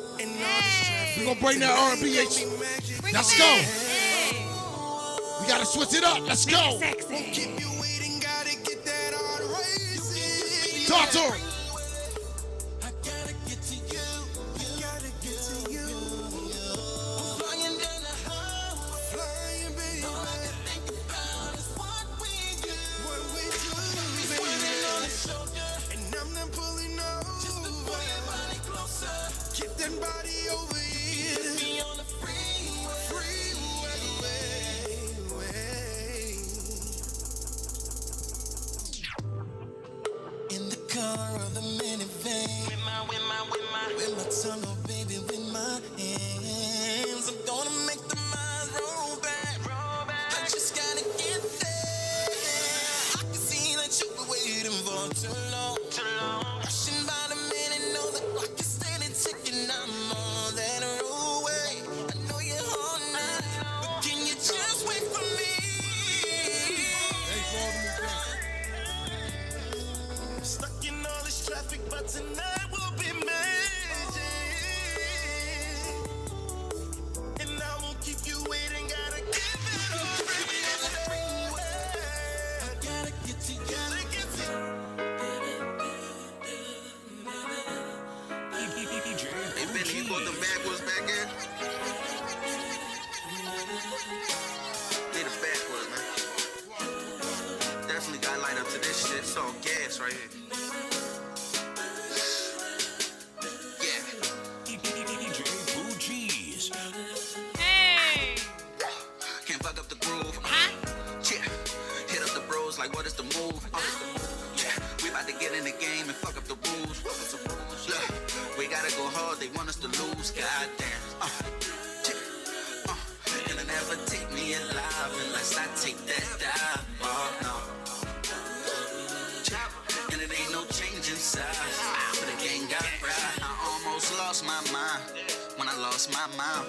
We're gonna bring that R&B. Let's go. We gotta switch it up. Let's go. Talk to him. Body over here. Be on the freeway. In the car of the minivan. With my tongue, oh baby, with my hands. I'm gonna make the mind roll back. I just gotta get there. I can see that you've been waiting for too long. Rushing by the minute, know the clock is steady ticking. I'm more than a away. I know you're all night, but can you just wait for me? I'm stuck in all this traffic, but tonight will be magic. And I won't keep you waiting. Gotta give it up. I gotta get to you. Hey, Benny, you bought them backwards back there? Need a backwards, man. Definitely got light up to this shit. It's all gas right here. Yeah. Dj Pooh Geez. Hey. Can't fuck up the groove. Yeah. Hit up the bros like, what is the move? Yeah. We about to get in the game and fuck up the rules. Look, we gotta go hard. They want us to lose. Goddamn. And they never take me alive unless I take that dive. Oh no. And it ain't no change in size. But the gang got right. I almost lost my mind. When I lost my mom,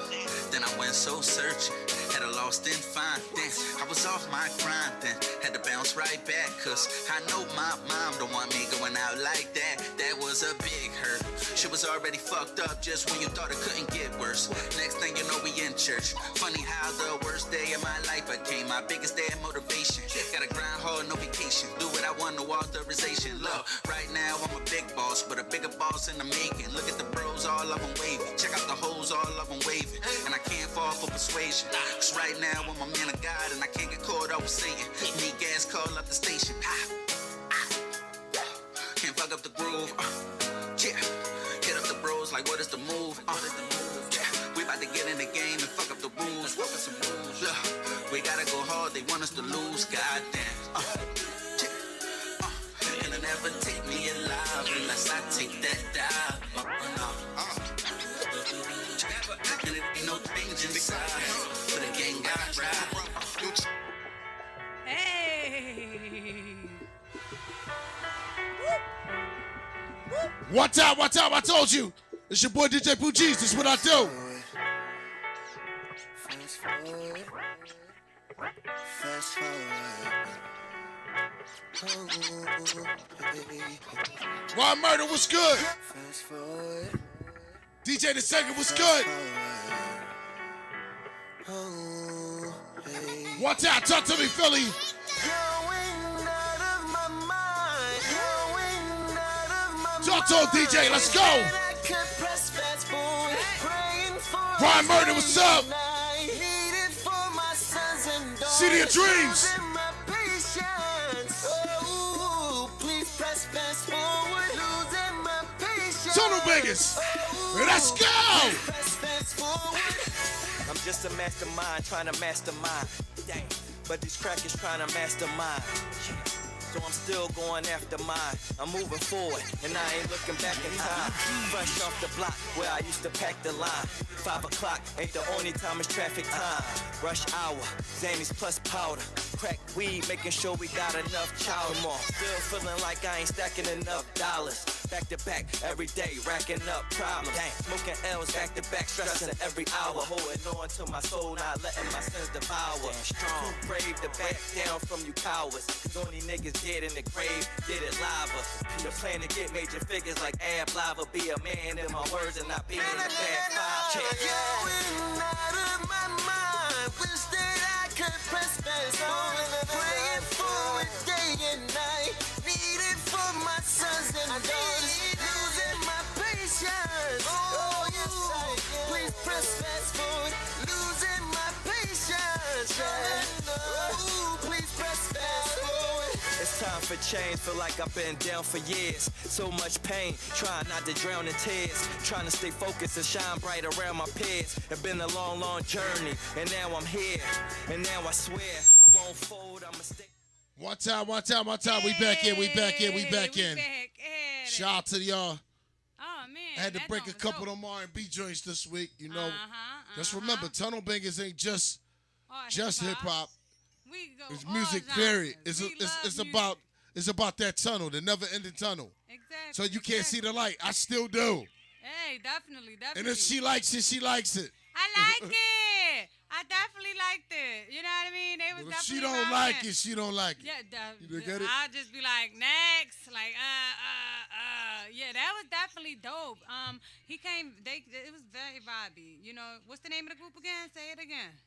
then I went soul searching. Had a lost and find. Then I was off my grind. Then had to bounce right back. Cause I know my mom don't want me going out like that. That was a big hurt. Shit was already fucked up just when you thought it couldn't get worse. Next thing you know, we in church. Funny how the worst day of my life became my biggest day of motivation. Gotta grind hard, no vacation. Do what I want, no authorization. Look, right now I'm a big boss, but a bigger boss in the making. Look at the bros, all of them wavy. Check out the hoes, all of them waving. And I can't fall for persuasion. Cause right now I'm a man of God and I can't get caught up with Satan. Need gas, call up the station. Can't fuck up the groove. Yeah. Hit up the bros like what is the move? Yeah. We about to get in the game and fuck up the rules. Look, we gotta go hard, they want us to lose. Goddamn. And never take me alive unless I take that dive. And it ain't no things inside, but the gang got ride. Hey. Watch out, watch out, I told you. It's your boy DJ Pooh Geez, this is what I do. Fast forward. Ron Murder, what's good? Fast forward. DJ the Second, what's good? Watch out, talk to me, Philly. Talk to him, DJ, let's go. Ron Murder, what's up? City of Dreams. Tunnel Vegas. Let's go. I'm just a mastermind trying to mastermind. Dang. But these crackers trying to mastermind. So I'm still going after mine. I'm moving forward, and I ain't looking back in time. Fresh off the block where I used to pack the line. 5 o'clock ain't the only time it's traffic time. Rush hour, Xannies plus powder. Crack weed, making sure we got enough chowder. Still feeling like I ain't stacking enough dollars. Back to back, every day, racking up problems. Smoking L's back to back, stressing every hour. Holding on to my soul, not letting my sins devour. Strong, brave to back down from you cowards. Cause only niggas dead in the grave, did it lava. The plan to get major figures like Ab Lava. Be a man in my words and not be in a bad vibe. Going out of my mind. Wish that I could press fast forward. Praying for it day and night. Need it for my sons and daughters. Losing my patience. Oh, yes, I can. Please press fast forward. Losing my patience. Oh, please press fast forward. It's time for change, feel like I've been down for years. So much pain, trying not to drown in tears. Trying to stay focused and shine bright around my peers. It's been a long, long journey, and now I'm here. And now I swear, I won't fold, I'ma stay. One time, one time, one time. We back in, we back in, we back in. Shout out to y'all. Oh, man. I had to break a couple of them R&B joints this week, you know. Just remember, Tunnel Bangers ain't just hip-hop. It's music, period. It's about that tunnel, the never-ending tunnel. Exactly. So you can't see the light. I still do. Hey, definitely. And if she likes it, she likes it. I like it. I definitely liked it. You know what I mean? They was But if she definitely don't rocking. like it, she don't like it. Yeah, You get it? I'll just be like, next. Like, Yeah, that was definitely dope. He came, it was very vibey. You know, what's the name of the group again? Say it again.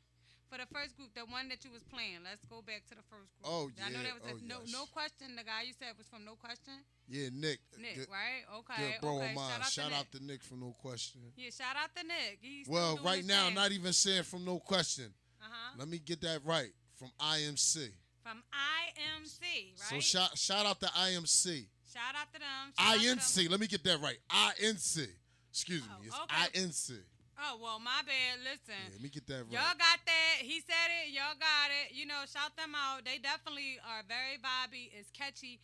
For the first group, the one that you was playing. Let's go back to the first group. Oh, yeah. I know that was yes. no question. The guy you said was from No Question. Yeah, Nick. Nick, right? Okay. Good bro okay. of mine. Shout out to Nick from No Question. Yeah, shout out to Nick. He's Well, still doing right his now, thing. not even saying from No Question. Uh-huh. Let me get that right. From IMC. From IMC, right? So shout out to IMC. Shout out to them. Shout out to them. INC. Let me get that right. INC. Excuse me. It's okay. INC. Oh, well, my bad. Listen. Yeah, let me get that right. Y'all got that. He said it. Y'all got it. You know, shout them out. They definitely are very vibey. It's catchy.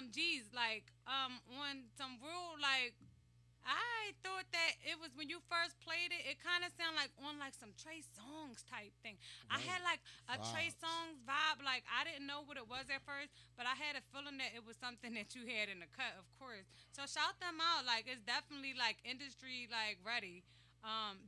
Geez, like, on some real, like, I thought that it was when you first played it, it kind of sounded like on like some Trey Songz type thing. Right. I had like a Trey Songz vibe. Like, I didn't know what it was at first, but I had a feeling that it was something that you had in the cut, of course. So shout them out. Like, it's definitely like industry like ready.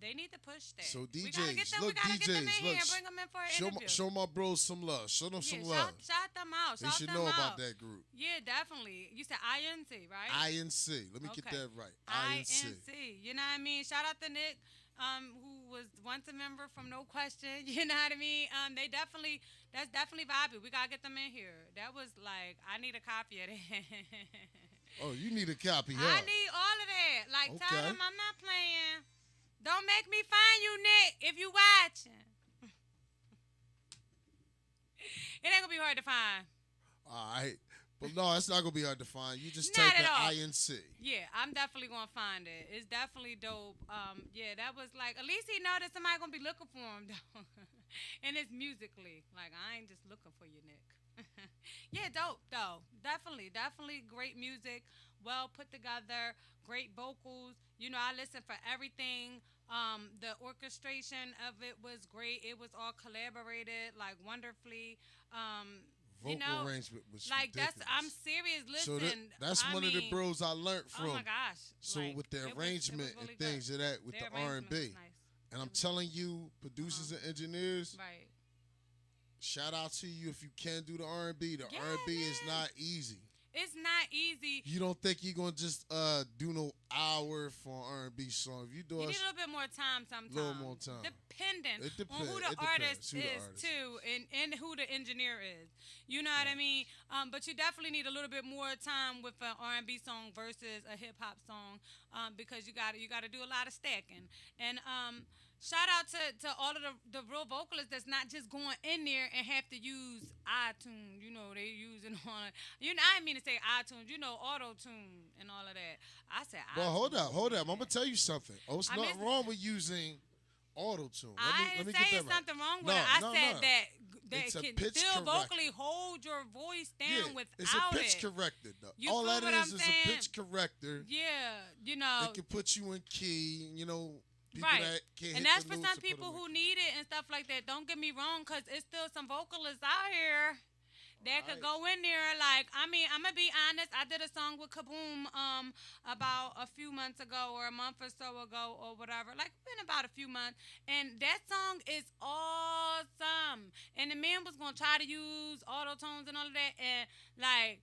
They need to push that. So DJs, we gotta get them, look, we gotta DJs, get them in look, here and bring them in for an interview. Show my bros some love. Show them some love. Shout them out. They should know about that group. Yeah, definitely. You said INC, right? INC. Let me get that right. INC. You know what I mean? Shout out to Nick, who was once a member from No Question. You know what I mean? That's definitely vibey. We gotta get them in here. That was like, I need a copy of that. Oh, you need a copy, huh? I need all of that. Like, Okay. tell them I'm not playing. Don't make me find you, Nick, if you watching. It ain't gonna be hard to find. All right. But no, it's not going to be hard to find. You just Not type at all. in INC. Yeah, I'm definitely gonna find it. It's definitely dope. Yeah, that was like, at least he know that somebody gonna be looking for him though. And it's musically. Like, I ain't just looking for you, Nick. Yeah, dope though. Definitely great music. Well put together, great vocals. You know, I listened for everything. The orchestration of it was great. It was all collaborated, like, wonderfully. Vocal You know, arrangement was like, ridiculous. I'm serious. Listen, So that's one of the bros I learned from. Oh my gosh! So like, with the it was arrangement really and things good. of that, with Their the R&B, arrangement was nice. and I'm telling you, producers and engineers, Right. shout out to you if you can do the R&B. The R&B is not easy. It's not easy. You don't think you're gonna just do no hour for an R&B song? If you do You a need a little bit more time sometimes. A little more time. Dependent It depends. on who the It depends artist who the is artist too, and who the engineer is. You know what I mean? But you definitely need a little bit more time with an R&B song versus a hip hop song, because you got to do a lot of stacking. And shout out to all of the real vocalists that's not just going in there and have to use iTunes. You know, they using all. You know, I didn't mean to say iTunes. You know, auto tune and all of that. I said. Well, iTunes. hold up. I'm gonna tell you something. Oh, it's nothing wrong with using auto tune. I didn't say it's something wrong with it. I said that It's a can pitch still corrector. vocally hold your voice down without it's a pitch it. corrector, though. You All feel that what is I'm is saying? a pitch corrector. Yeah, you know. It can put you in key. You know, people Right. that can't And hit that's the for notes some to put people them who in need it and stuff like that. Don't get me wrong, because it's still some vocalists out here that could go in there. Like, I mean, I'm going to be honest. I did a song with Kaboom about a few months ago or a month or so ago or whatever. Like, been about a few months. And that song is awesome. And the man was going to try to use auto tones and all of that. And, like,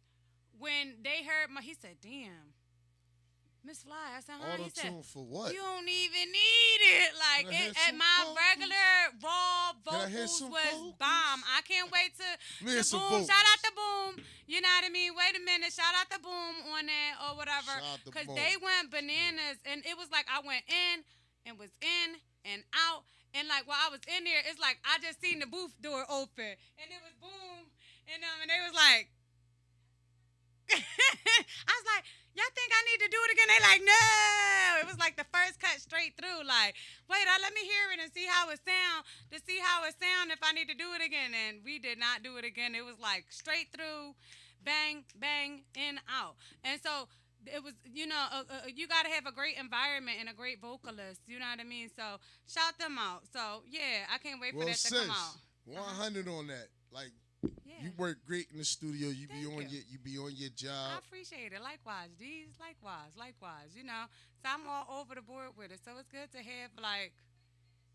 when they heard he said, damn. Miss Fly, I said, huh? He said, Auto-tune for what? You don't even need it. Like, Can I hear at some my vocals? regular raw Can I hear vocals some was vocals? bomb. I can't wait Let me to hear some Boom. vocals. Shout out to Boom. You know what I mean? Wait a minute. Shout out to Boom on that or whatever. Shout out to Because Boom. they went bananas. And it was like I went in and was in and out. And, like, while I was in there, it's like I just seen the booth door open. And it was Boom. And they was like, I was like, y'all think I need to do it again? They like, no. It was like the first cut straight through. Like, wait, let me hear it and see how it sound. To see how it sound if I need to do it again. And we did not do it again. It was like straight through, bang, bang, in, out. And so it was, you know, you got to have a great environment and a great vocalist. You know what I mean? So shout them out. So, yeah, I can't wait for that to come out. 100 on that. Like, Yeah. you work great in the studio. You Thank you be on your I job. appreciate it. Likewise, D's. Likewise. You know, so I'm all over the board with it. So it's good to have like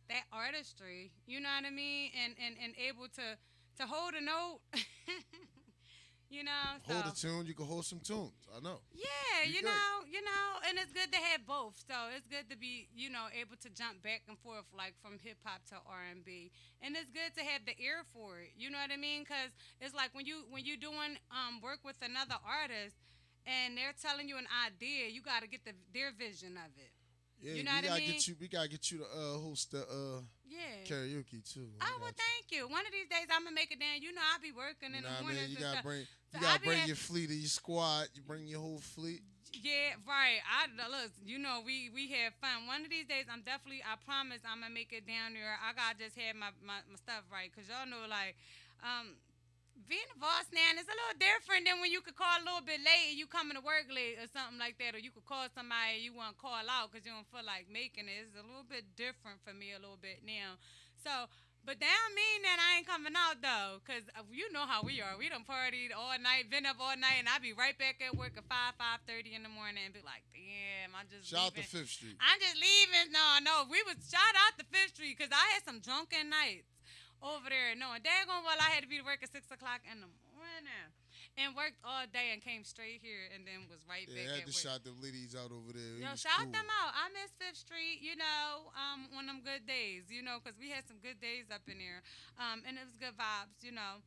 that artistry. You know what I mean? And able to hold a note. You know, so. Hold a tune. You can hold some tunes. I know. Yeah, You you good. know, and it's good to have both. So it's good to be, you know, able to jump back and forth like from hip hop to R&B, and it's good to have the ear for it. You know what I mean? Because it's like when you doing work with another artist, and they're telling you an idea, you got to get their vision of it. Yeah, You know what I mean? We gotta get you to host the Yeah. karaoke too. Oh, well, thank you. One of these days, I'm going to make it down. You know, I'll be working in You know the what I mornings mean? You and gotta stuff. bring your fleet of your squad. You bring your whole fleet. Yeah, right. Look, you know, we have fun. One of these days, I promise I'm going to make it down there. I got to just have my stuff right. Because y'all know, like, being a boss now is a little different than when you could call a little bit late and you coming to work late or something like that. Or you could call somebody you want to call out because you don't feel like making it. It's a little bit different for me a little bit now. So, but that don't mean that I ain't coming out, though, because you know how we are. We done partied all night, been up all night, and I be right back at work at 5:30 in the morning and be like, damn, I'm just Shout out leaving. to 5th Street. I'm just leaving. No. We was shout out to 5th Street because I had some drunken nights over there. No, and daggone well, I had to be to work at 6 o'clock in the morning and worked all day and came straight here and then was right back Yeah, I had at to work. shout them ladies out over there. It Yo, was shout cool. them out. I miss 5th Street, you know, on them good days, you know, because we had some good days up in there. And it was good vibes, you know,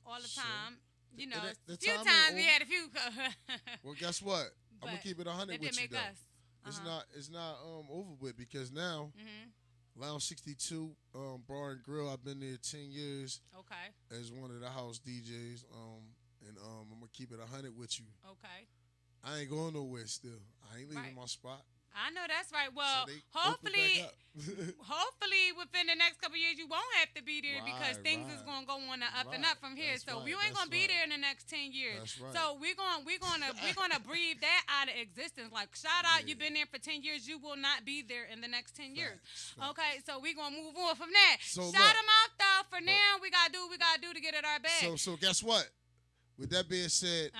all the Sure. time. You know, The a few time times ain't we over. had a few. Well, guess what? I'm But gonna keep it 100 that with didn't you make though. us. It's not over with because now Lounge 62 Bar and Grill. I've been there 10 years. Okay. As one of the house DJs. And I'm gonna keep it 100 with you. Okay. I ain't going nowhere still. I ain't leaving Right. my spot. I know that's right. Well, So they hopefully, open back up. hopefully within the next couple of years you won't have to be there because things is right. gonna go on the up and Right. up from here. That's So right. you ain't That's gonna be right. there in the next 10 years. That's right. So we're gonna breathe that out of existence. Like shout out, you've been there for 10 years. You will not be there in the next 10 years. Facts. Okay, so we're gonna move on from that. So Shout look, them out though. For now, we gotta do what we gotta do to get it our bag. So guess what? With that being said,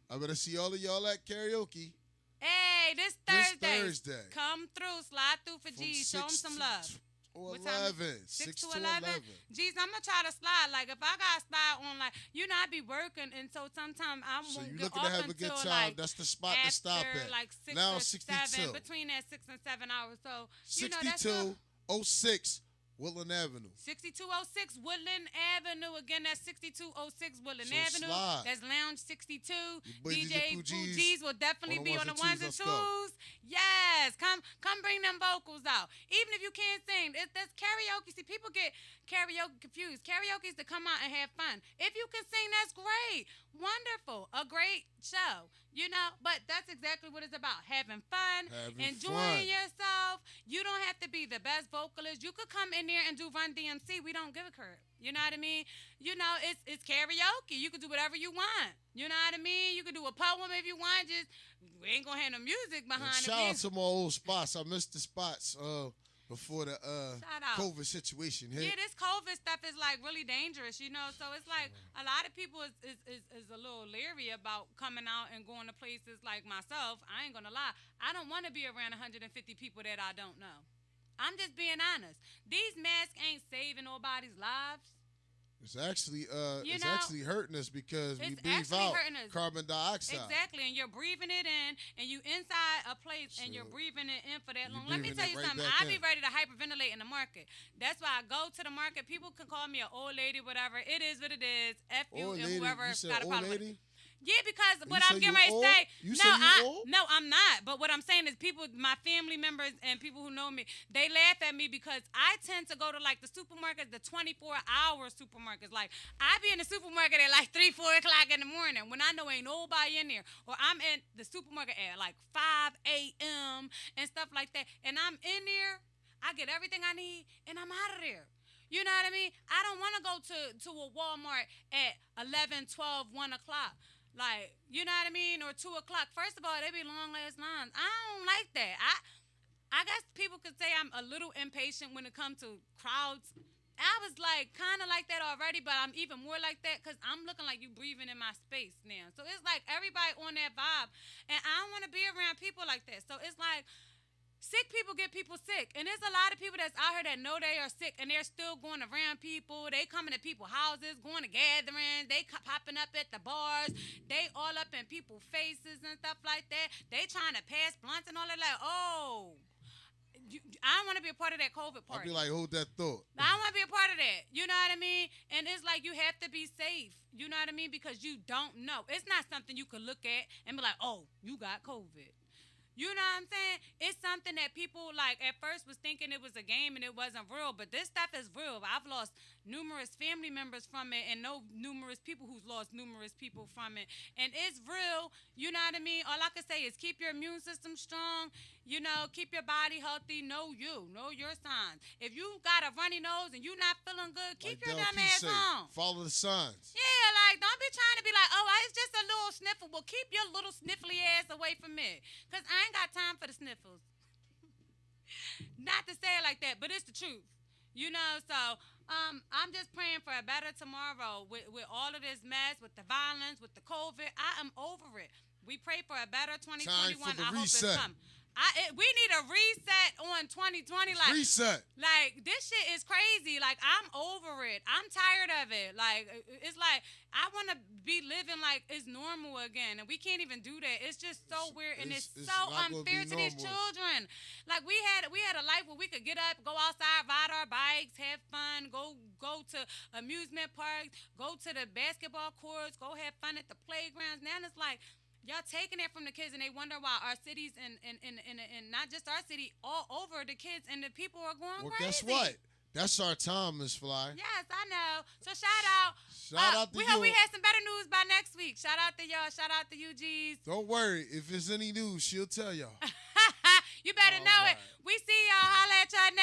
I'm gonna see all of y'all at karaoke. Hey, this Thursday. Come through, slide through for From G's. Show them 6 some to love. Or What time? 11. 6 to 11. 11. G's, I'm gonna try to slide. Like if I got slide on, like I be working, and so sometimes I So won't you get looking off to have a until good time? like That's the spot to stop after, at. like 6 Now or 62. 7, between that 6 and 7 hours. So you know 6206 Woodland Avenue. 6206 Woodland Avenue. Again, that's 6206 Woodland So Avenue. slide. That's Lounge 62. boy DJ Pooh Pooh Geez Geez will definitely be on the ones and Let's go. twos. Yes, come bring them vocals out. Even if you can't sing, that's karaoke. See, people get karaoke confused. Karaoke is to come out and have fun. If you can sing, that's great. Wonderful. A great show. You know, but that's exactly what it's about. Having fun, enjoying yourself. You don't have to be the best vocalist. You could come in there and do Run DMC. We don't give a crap. You know what I mean? You know, it's karaoke. You can do whatever you want. You know what I mean? You can do a poem if you want. Just we ain't gonna have no music behind it. Shout out to my old spots. I missed the spots before the COVID situation hit. Yeah, this COVID stuff is like really dangerous, you know. So it's like a lot of people is a little leery about coming out and going to places like myself. I ain't gonna lie. I don't want to be around 150 people that I don't know. I'm just being honest. These masks ain't saving nobody's lives. It's actually actually hurting us because we breathe out carbon dioxide. Exactly, and you're breathing it in, and you inside a place, and you're breathing it in for that long. Let me tell you something. I be ready to hyperventilate in the market. That's why I go to the market. People can call me an old lady, whatever. It is what it is. F you and whoever got a problem with it. Yeah, because what I'm getting ready to say, no, I'm not. But what I'm saying is people, my family members and people who know me, they laugh at me because I tend to go to like the supermarkets, the 24-hour supermarkets. Like I be in the supermarket at like 3, 4 o'clock in the morning when I know ain't nobody in there. Or I'm in the supermarket at like 5 a.m. and stuff like that. And I'm in there, I get everything I need, and I'm out of there. You know what I mean? I don't want to go to a Walmart at 11, 12, 1 o'clock. Like, you know what I mean? Or 2 o'clock. First of all, they be long-ass lines. I don't like that. I guess people could say I'm a little impatient when it comes to crowds. I was like kind of like that already, but I'm even more like that because I'm looking like you breathing in my space now. So it's like everybody on that vibe. And I don't want to be around people like that. So it's like sick people get people sick. And there's a lot of people that's out here that know they are sick and they're still going around people. They coming to people's houses, going to gatherings. They popping up at the bars. They all up in people's faces and stuff like that. They trying to pass blunts and all that. Like, oh, I don't want to be a part of that COVID party. I'll be like, hold that thought. I don't want to be a part of that. You know what I mean? And it's like you have to be safe. You know what I mean? Because you don't know. It's not something you could look at and be like, oh, you got COVID. You know what I'm saying? It's something that people, like, at first was thinking it was a game and it wasn't real, but this stuff is real. I've lost numerous family members from it and know numerous people who's lost numerous people from it. And it's real. You know what I mean? All I can say is keep your immune system strong. You know, keep your body healthy. Know your signs. If you got a runny nose and you not feeling good, keep your dumb ass home. Follow the signs. Yeah, like, don't be trying to be like, oh, it's just a little sniffle. Well, keep your little sniffly ass away from me. Because I ain't got time for the sniffles. Not to say it like that, but it's the truth. You know, so I'm just praying for a better tomorrow with all of this mess, with the violence, with the COVID. I am over it. We pray for a better 2021. Time for the I hope reset. it's come. We need a reset on 2020. Like reset. Like this shit is crazy. Like I'm over it. I'm tired of it. Like it's like I want to be living like it's normal again, and we can't even do that. It's just so weird, and it's so unfair to these children. Like we had a life where we could get up, go outside, ride our bikes, have fun, go to amusement parks, go to the basketball courts, go have fun at the playgrounds. Now it's like. Y'all taking it from the kids, and they wonder why our cities and not just our city, all over the kids and the people are going crazy. Guess what? That's our time, Miss Fly. Yes, I know. So shout out. Shout out to you. We hope we have some better news by next week. Shout out to y'all. Shout out to you, G's. Don't worry. If there's any news, she'll tell y'all. You better know it.